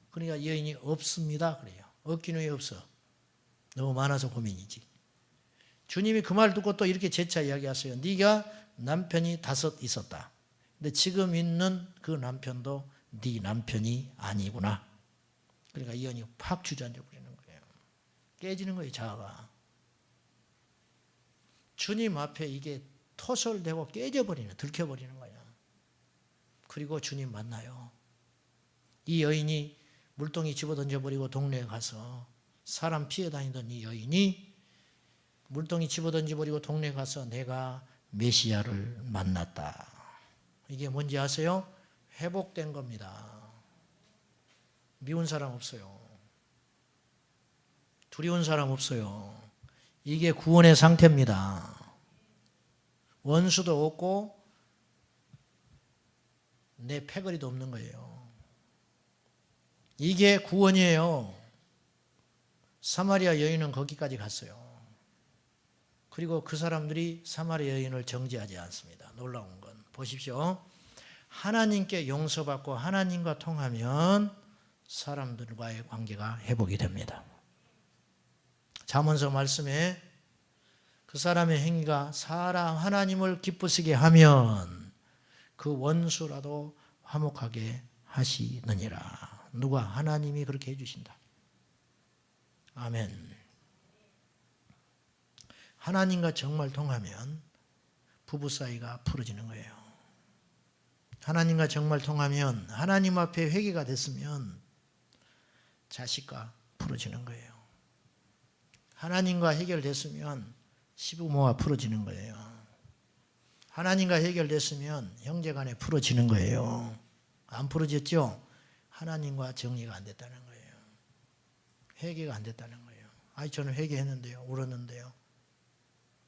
그러니까 여인이 없습니다 그래요. 없기는 왜 없어? 너무 많아서 고민이지. 주님이 그 말 듣고 또 이렇게 재차 이야기하세요. 네가 남편이 5 있었다. 근데 지금 있는 그 남편도 네 남편이 아니구나. 그러니까 이 여인이 팍 주저앉아 버리는 거예요. 깨지는 거예요, 자아가. 주님 앞에 이게 토설되고 깨져버리는, 들켜버리는 거야. 그리고 주님 만나요. 이 여인이 물동이 집어던져버리고 동네에 가서 사람 피해 다니던 이 여인이 물동이 집어던져버리고 동네에 가서 내가 메시아를 만났다. 이게 뭔지 아세요? 회복된 겁니다. 미운 사람 없어요. 두려운 사람 없어요. 이게 구원의 상태입니다. 원수도 없고 내 패거리도 없는 거예요. 이게 구원이에요. 사마리아 여인은 거기까지 갔어요. 그리고 그 사람들이 사마리아 여인을 정죄하지 않습니다. 놀라운 건 보십시오. 하나님께 용서받고 하나님과 통하면 사람들과의 관계가 회복이 됩니다. 잠언서 말씀에 그 사람의 행위가 사람 하나님을 기쁘시게 하면 그 원수라도 화목하게 하시느니라. 누가? 하나님이 그렇게 해주신다. 아멘. 하나님과 정말 통하면 부부 사이가 풀어지는 거예요. 하나님과 정말 통하면 하나님 앞에 회개가 됐으면 자식과 풀어지는 거예요. 하나님과 해결됐으면 시부모와 풀어지는 거예요. 하나님과 해결됐으면 형제간에 풀어지는 거예요. 안 풀어졌죠? 하나님과 정리가 안 됐다는 거예요. 회개가 안 됐다는 거예요. 아니 저는 회개했는데요. 울었는데요.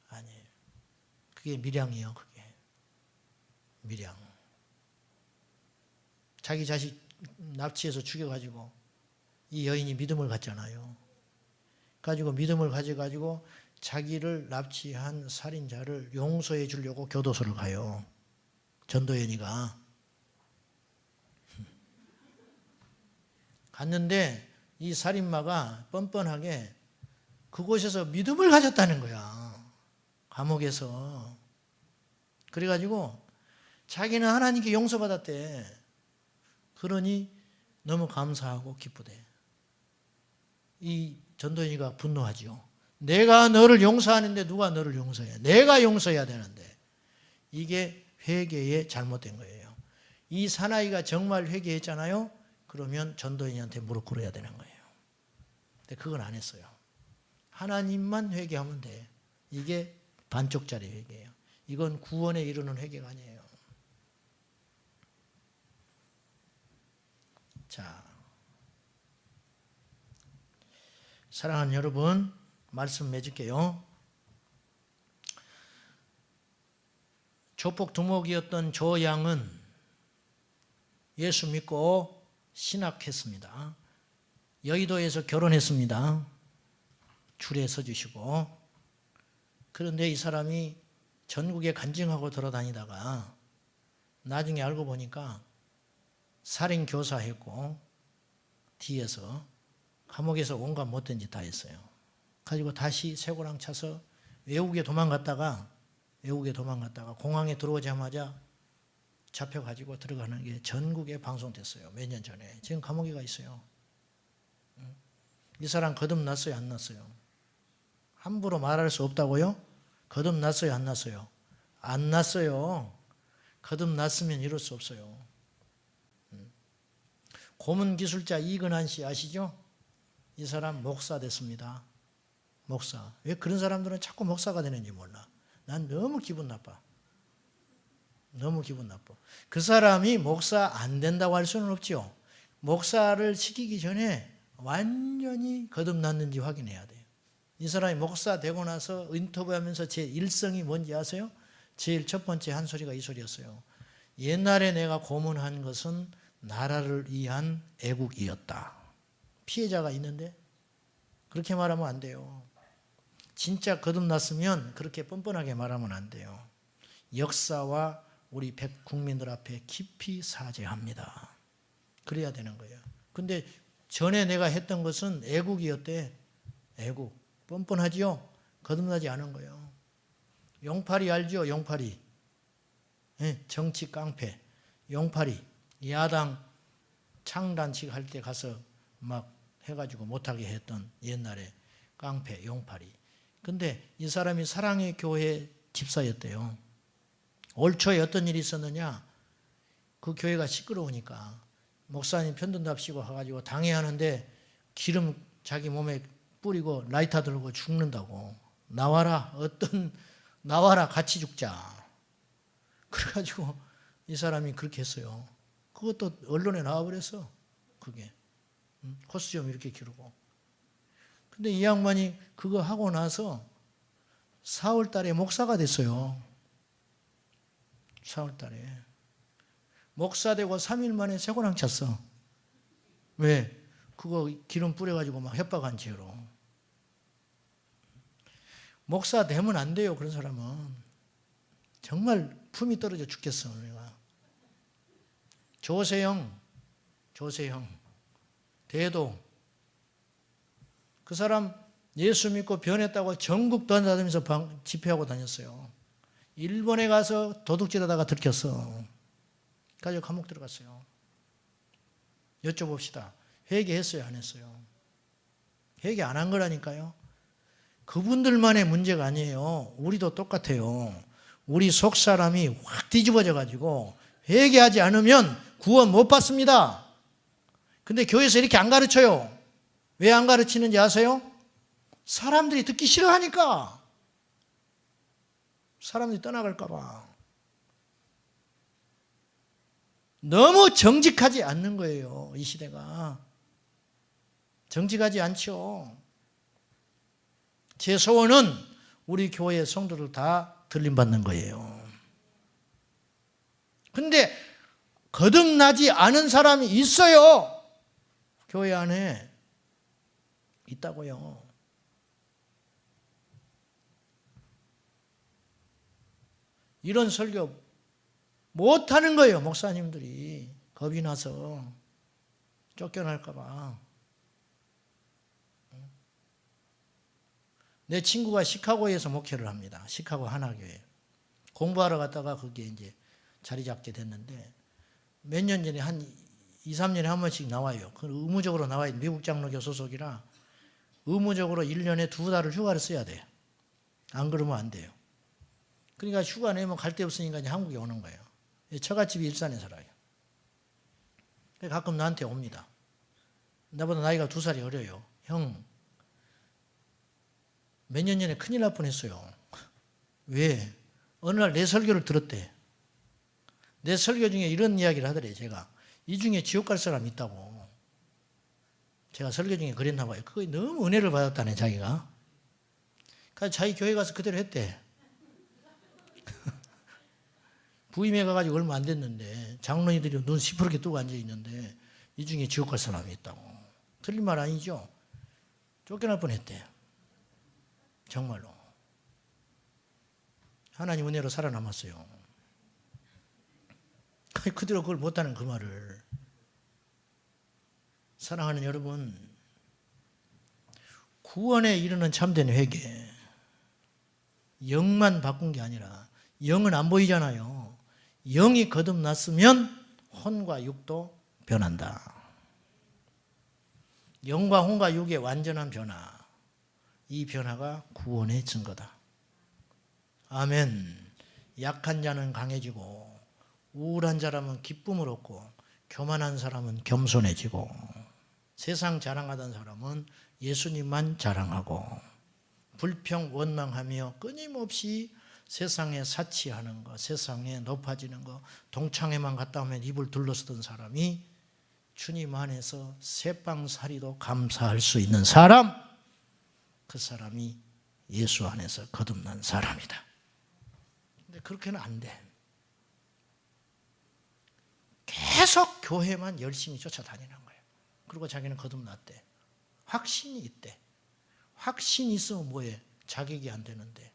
아니에요. 그게 밀양이에요. 그게 밀양. 자기 자식 납치해서 죽여가지고 이 여인이 믿음을 갖잖아요. 가지고 믿음을 가져가지고 자기를 납치한 살인자를 용서해 주려고 교도소를 가요. 전도연이가. 갔는데 이 살인마가 뻔뻔하게 그곳에서 믿음을 가졌다는 거야. 감옥에서. 그래가지고 자기는 하나님께 용서받았대. 그러니 너무 감사하고 기쁘대. 이 전도연이가 분노하죠. 내가 너를 용서하는데 누가 너를 용서해? 내가 용서해야 되는데. 이게 회개의 잘못된 거예요. 이 사나이가 정말 회개했잖아요. 그러면 전도연이한테 무릎 꿇어야 되는 거예요. 근데 그건 안 했어요. 하나님만 회개하면 돼. 이게 반쪽짜리 회개예요. 이건 구원에 이르는 회개가 아니에요. 자, 사랑하는 여러분, 말씀 맺을게요. 조폭 두목이었던 조 양은 예수 믿고 신학했습니다. 여의도에서 결혼했습니다. 줄에 서주시고. 그런데 이 사람이 전국에 간증하고 돌아다니다가 나중에 알고 보니까 살인교사했고 뒤에서 감옥에서 온갖 못된 짓 다 했어요. 가지고 다시 쇠고랑 차서 외국에 도망갔다가 공항에 들어오자마자 잡혀가지고 들어가는 게 전국에 방송됐어요. 몇 년 전에. 지금 감옥에 가 있어요. 이 사람 거듭났어요? 안 났어요? 함부로 말할 수 없다고요? 거듭났어요? 안 났어요? 안 났어요. 거듭났으면 이럴 수 없어요. 고문기술자 이근한 씨 아시죠? 이 사람 목사 됐습니다. 목사. 왜 그런 사람들은 자꾸 목사가 되는지 몰라. 난 너무 기분 나빠. 너무 기분 나빠. 그 사람이 목사 안 된다고 할 수는 없죠. 목사를 시키기 전에 완전히 거듭났는지 확인해야 돼요. 이 사람이 목사 되고 나서 인터뷰하면서 제 일성이 뭔지 아세요? 제일 첫 번째 한 소리가 이 소리였어요. 옛날에 내가 고문한 것은 나라를 위한 애국이었다. 피해자가 있는데 그렇게 말하면 안 돼요. 진짜 거듭났으면 그렇게 뻔뻔하게 말하면 안 돼요. 역사와 우리 국민들 앞에 깊이 사죄합니다. 그래야 되는 거예요. 근데 전에 내가 했던 것은 애국이었대. 애국. 뻔뻔하지요? 거듭나지 않은 거예요. 용팔이 알죠? 용팔이. 네, 정치 깡패. 용팔이. 야당 창단식 할 때 가서 막 해가지고 못하게 했던 옛날에 깡패, 용팔이. 근데 이 사람이 사랑의 교회 집사였대요. 올 초에 어떤 일이 있었느냐? 그 교회가 시끄러우니까 목사님 편든답시고 가가지고 당회하는데 기름 자기 몸에 뿌리고 라이터 들고 죽는다고. 나와라, 나와라, 같이 죽자. 그래가지고 이 사람이 그렇게 했어요. 그것도 언론에 나와버렸어. 그게. 코스 좀 이렇게 기르고. 근데 이 양반이 그거 하고 나서 4월 달에 목사가 됐어요. 4월 달에. 목사 되고 3일 만에 쇠고랑 찼어. 왜? 그거 기름 뿌려가지고 막 협박한 죄로. 목사 되면 안 돼요, 그런 사람은. 정말 품이 떨어져 죽겠어, 내가. 조세형, 대도. 그 사람 예수 믿고 변했다고 전국 돌아다니면서 집회하고 다녔어요. 일본에 가서 도둑질하다가 들켰어. 가지고 감옥 들어갔어요. 여쭤봅시다. 회개했어요, 안 했어요? 회개 안 한 거라니까요. 그분들만의 문제가 아니에요. 우리도 똑같아요. 우리 속 사람이 확 뒤집어져 가지고 회개하지 않으면 구원 못 받습니다. 근데 교회에서 이렇게 안 가르쳐요. 왜 안 가르치는지 아세요? 사람들이 듣기 싫어하니까. 사람들이 떠나갈까 봐. 너무 정직하지 않는 거예요, 이 시대가. 정직하지 않죠. 제 소원은 우리 교회 성도들 다 들림받는 거예요. 근데 거듭나지 않은 사람이 있어요. 교회 안에 있다고요. 이런 설교 못하는 거예요, 목사님들이. 겁이 나서 쫓겨날까 봐. 내 친구가 시카고에서 목회를 합니다. 시카고 하나교회. 공부하러 갔다가 거기에 이제 자리 잡게 됐는데 몇 년 전에 한 2, 3년에 한 번씩 나와요. 그 의무적으로 나와요. 미국 장로교 소속이라 의무적으로 1년에 2달을 휴가를 써야 돼요. 안 그러면 안 돼요. 그러니까 휴가 내면 갈 데 없으니까 이제 한국에 오는 거예요. 처갓집이 일산에 살아요. 가끔 나한테 옵니다. 나보다 나이가 2살이 어려요. 형, 몇 년 전에 큰일 날 뻔했어요. 왜? 어느 날 내 설교를 들었대. 내 설교 중에 이런 이야기를 하더래, 제가. 이 중에 지옥 갈 사람이 있다고. 제가 설교 중에 그랬나 봐요. 그거에 너무 은혜를 받았다네, 자기가. 그래서 자기 교회 가서 그대로 했대. 부임해 가가지고 얼마 안 됐는데 장로님들이 눈 시퍼렇게 뜨고 앉아있는데 이 중에 지옥 갈 사람이 있다고. 틀린 말 아니죠? 쫓겨날 뻔했대. 정말로. 하나님 은혜로 살아남았어요. 그대로 그걸 못하는 그 말을. 사랑하는 여러분, 구원에 이르는 참된 회개, 영만 바꾼 게 아니라 영은 안 보이잖아요. 영이 거듭났으면 혼과 육도 변한다. 영과 혼과 육의 완전한 변화, 이 변화가 구원의 증거다. 아멘. 약한 자는 강해지고 우울한 사람은 기쁨을 얻고 교만한 사람은 겸손해지고 세상 자랑하던 사람은 예수님만 자랑하고 불평 원망하며 끊임없이 세상에 사치하는 거, 세상에 높아지는 거, 동창회만 갔다 오면 입을 둘러쓰던 사람이 주님 안에서 새빵살이도 감사할 수 있는 사람, 그 사람이 예수 안에서 거듭난 사람이다. 근데 그렇게는 안 돼. 계속 교회만 열심히 쫓아다니는 거예요. 그리고 자기는 거듭났대. 확신이 있대. 확신이 있으면 뭐해? 자격이 안 되는데.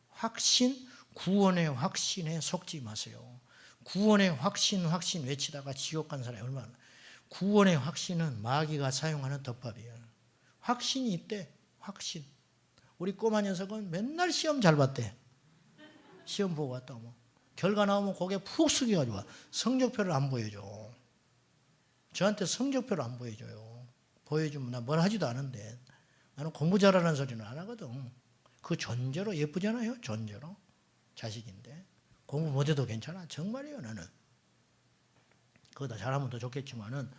확신, 구원의 확신에 속지 마세요. 구원의 확신 외치다가 지옥 간 사람이 얼마나. 구원의 확신은 마귀가 사용하는 덮밥이에요. 확신이 있대. 확신. 우리 꼬마 녀석은 맨날 시험 잘 봤대. 시험 보고 왔다고. 뭐. 결과 나오면 고개 푹 숙여가지고 와. 성적표를 안 보여줘. 저한테 성적표를 안 보여줘요. 보여주면 나 뭘 하지도 않은데. 나는 공부 잘하는 소리는 안 하거든. 그 존재로 예쁘잖아요. 존재로. 자식인데. 공부 못해도 괜찮아. 정말이에요, 나는. 그거 다 잘하면 더 좋겠지만은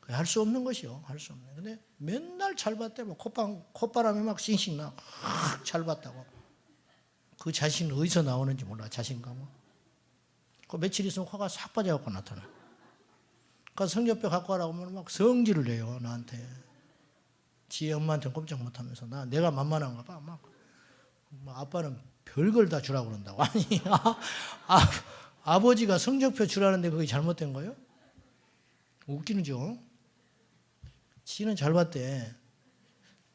할 수 없는 것이요. 할 수 없는. 근데 맨날 잘 봤대. 뭐 콧바람이 막 싱싱 나. 잘 봤다고. 그 자신은 어디서 나오는지 몰라. 자신감은. 그 며칠 있으면 화가 싹 빠져갖고 나타나. 그 성적표 갖고 와라고 하면 막 성질을 내요, 나한테. 지 엄마한테는 꼼짝 못하면서 내가 만만한가 봐. 막 아빠는 별걸 다 주라고 그런다고. 아니 아버지가 성적표 주라는데 그게 잘못된 거예요? 웃기는죠. 지는 잘 봤대.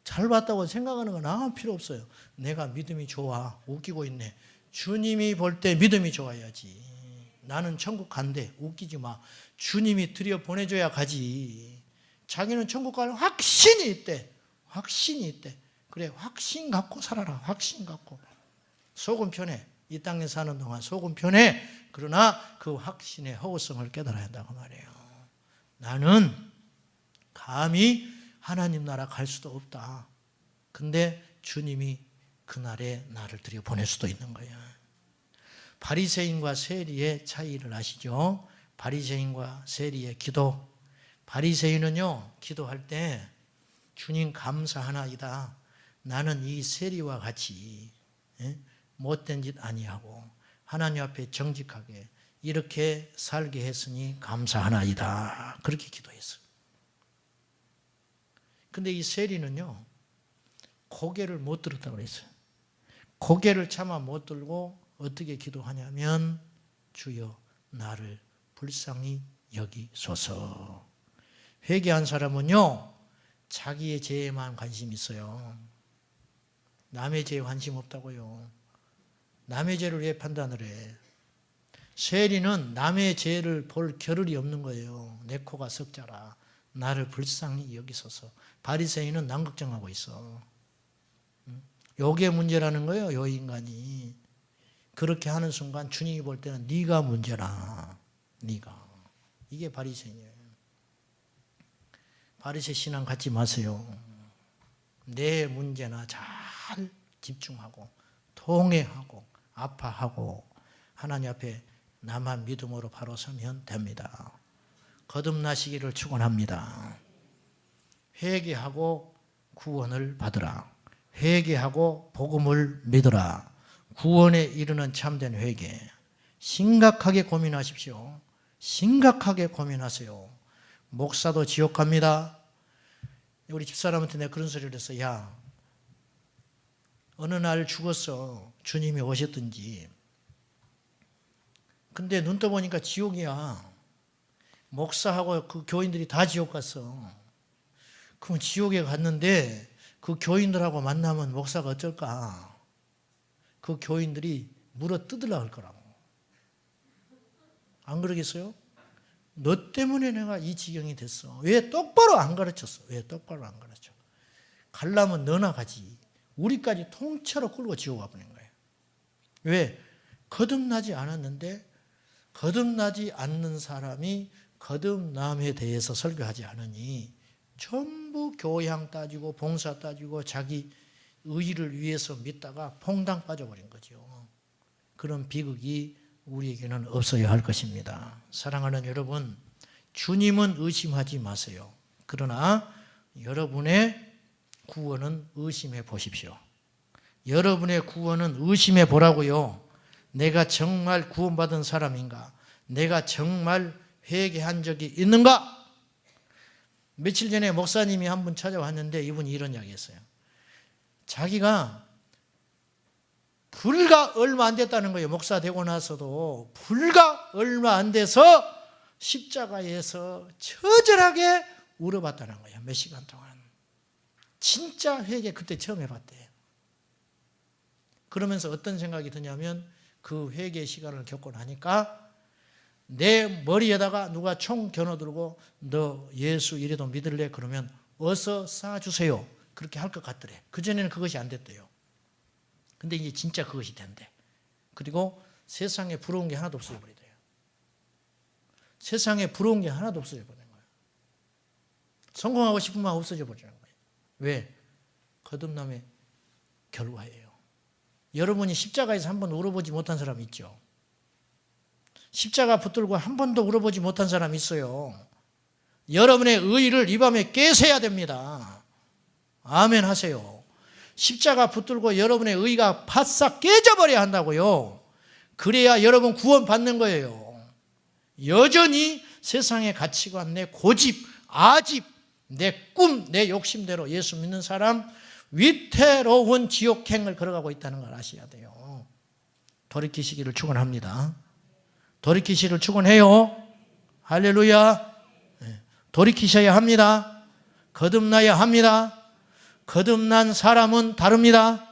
잘 봤다고 생각하는 건 아무 필요 없어요. 내가 믿음이 좋아. 웃기고 있네. 주님이 볼 때 믿음이 좋아야지. 나는 천국 간대. 웃기지 마. 주님이 들여보내줘야 가지. 자기는 천국 갈 확신이 있대. 확신이 있대. 그래, 확신 갖고 살아라. 확신 갖고. 속은 편해. 이 땅에 사는 동안 속은 편해. 그러나 그 확신의 허구성을 깨달아야 한다고 말이에요. 나는 감히 하나님 나라 갈 수도 없다. 근데 주님이 그날에 나를 들여보낼 수도 있는 거야. 바리새인과 세리의 차이를 아시죠? 바리새인과 세리의 기도. 바리새인은요, 기도할 때 주님 감사하나이다. 나는 이 세리와 같이 못된 짓 아니하고 하나님 앞에 정직하게 이렇게 살게 했으니 감사하나이다. 그렇게 기도했어요. 근데 이 세리는요, 고개를 못 들었다고 그랬어요. 고개를 차마 못 들고 어떻게 기도하냐면 주여 나를 불쌍히 여기소서. 회개한 사람은요, 자기의 죄에만 관심 있어요. 남의 죄에 관심 없다고요. 남의 죄를 왜 판단을 해? 세리는 남의 죄를 볼 겨를이 없는 거예요. 내 코가 석자라. 나를 불쌍히 여기소서. 바리새인은 남 걱정하고 있어. 요게 문제라는 거예요. 요 인간이. 그렇게 하는 순간 주님이 볼 때는 네가 문제라. 네가. 이게 바리새인이에요. 바리새 신앙 갖지 마세요. 내 문제나 잘 집중하고 통회하고 아파하고 하나님 앞에 나만 믿음으로 바로 서면 됩니다. 거듭나시기를 축원합니다. 회개하고 구원을 받으라. 회개하고 복음을 믿으라. 구원에 이르는 참된 회개. 심각하게 고민하십시오. 심각하게 고민하세요. 목사도 지옥 갑니다. 우리 집사람한테 내가 그런 소리를 했어. 야, 어느 날 죽었어. 주님이 오셨든지. 근데 눈 떠보니까 지옥이야. 목사하고 그 교인들이 다 지옥 갔어. 그럼 지옥에 갔는데 그 교인들하고 만나면 목사가 어쩔까? 그 교인들이 물어 뜯으려고 할 거라고. 안 그러겠어요? 너 때문에 내가 이 지경이 됐어. 왜 똑바로 안 가르쳤어? 왜 똑바로 안 가르쳐? 가려면 너나 가지. 우리까지 통째로 끌고 지옥 가버린 거예요. 왜? 거듭나지 않았는데 거듭나지 않는 사람이 거듭남에 대해서 설교하지 않으니 전부 교양 따지고 봉사 따지고 자기 의의를 위해서 믿다가 퐁당 빠져버린 거죠. 그런 비극이 우리에게는 없어야 할 것입니다. 사랑하는 여러분, 주님은 의심하지 마세요. 그러나 여러분의 구원은 의심해 보십시오. 여러분의 구원은 의심해 보라고요. 내가 정말 구원받은 사람인가? 내가 정말 회개한 적이 있는가? 며칠 전에 목사님이 한 분 찾아왔는데 이분이 이런 이야기 했어요. 자기가 불과 얼마 안 됐다는 거예요. 목사 되고 나서도 불과 얼마 안 돼서 십자가에서 처절하게 울어봤다는 거예요. 몇 시간 동안. 진짜 회개 그때 처음 해봤대요. 그러면서 어떤 생각이 드냐면 그 회개 시간을 겪고 나니까 내 머리에다가 누가 총 겨눠들고 너 예수 이래도 믿을래? 그러면 어서 쏴주세요. 그렇게 할 것 같더래. 그전에는 그것이 안 됐대요. 근데 이제 진짜 그것이 된대. 그리고 세상에 부러운 게 하나도 없어져 버리대요. 세상에 부러운 게 하나도 없어져 버리는 거예요. 성공하고 싶은 마음 없어져 버리는 거예요. 왜? 거듭남의 결과예요. 여러분이 십자가에서 한 번 울어보지 못한 사람 있죠? 십자가 붙들고 한 번도 울어보지 못한 사람 있어요. 여러분의 의의를 이 밤에 깨세야 됩니다. 아멘 하세요. 십자가 붙들고 여러분의 의의가 바싹 깨져버려야 한다고요. 그래야 여러분 구원 받는 거예요. 여전히 세상의 가치관 내 고집, 아집, 내 꿈, 내 욕심대로 예수 믿는 사람 위태로운 지옥행을 걸어가고 있다는 걸 아셔야 돼요. 돌이키시기를 축원합니다. 돌이키시기를 축원해요. 할렐루야. 돌이키셔야 합니다. 거듭나야 합니다. 거듭난 사람은 다릅니다.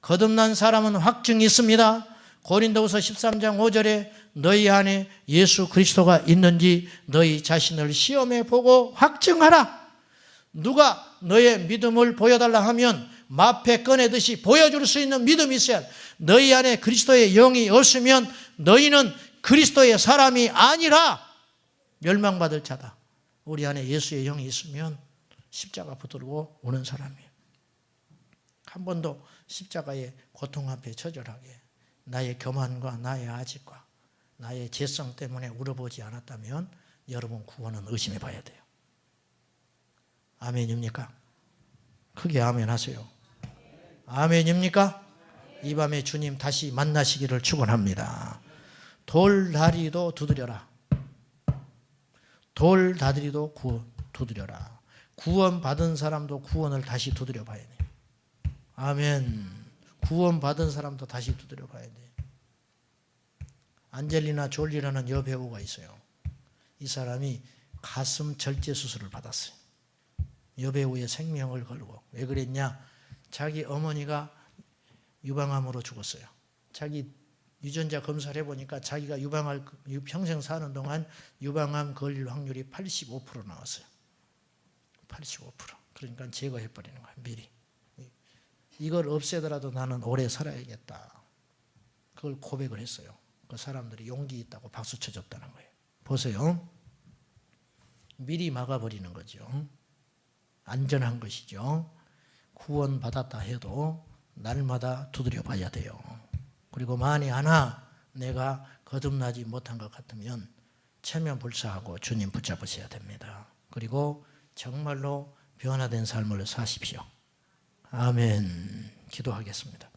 거듭난 사람은 확증이 있습니다. 고린도후서 13장 5절에 너희 안에 예수 그리스도가 있는지 너희 자신을 시험해 보고 확증하라. 누가 너의 믿음을 보여달라 하면 마패 꺼내듯이 보여줄 수 있는 믿음이 있어야 돼. 너희 안에 그리스도의 영이 없으면 너희는 그리스도의 사람이 아니라 멸망받을 자다. 우리 안에 예수의 영이 있으면 십자가 붙들고 오는 사람이에요. 한 번도 십자가의 고통 앞에 처절하게 나의 교만과 나의 아집과 나의 죄성 때문에 울어보지 않았다면 여러분 구원은 의심해 봐야 돼요. 아멘입니까? 크게 아멘 하세요. 아멘입니까? 이 밤에 주님 다시 만나시기를 축원합니다. 돌다리도 두드려라. 돌다리도 두드려라. 구원받은 사람도 구원을 다시 두드려 봐야 돼. 아멘. 구원받은 사람도 다시 두드려 봐야 돼. 안젤리나 졸리라는 여배우가 있어요. 이 사람이 가슴 절제 수술을 받았어요. 여배우의 생명을 걸고. 왜 그랬냐? 자기 어머니가 유방암으로 죽었어요. 자기 유전자 검사를 해보니까 자기가 평생 사는 동안 유방암 걸릴 확률이 85% 나왔어요. 85%. 그러니까 제거해버리는 거예요. 미리. 이걸 없애더라도 나는 오래 살아야겠다. 그걸 고백을 했어요. 그 사람들이 용기 있다고 박수 쳐줬다는 거예요. 보세요. 미리 막아버리는 거죠. 안전한 것이죠. 구원받았다 해도 날마다 두드려 봐야 돼요. 그리고 만에 하나 내가 거듭나지 못한 것 같으면 체면불사하고 주님 붙잡으셔야 됩니다. 그리고 정말로 변화된 삶을 사십시오. 아멘. 기도하겠습니다.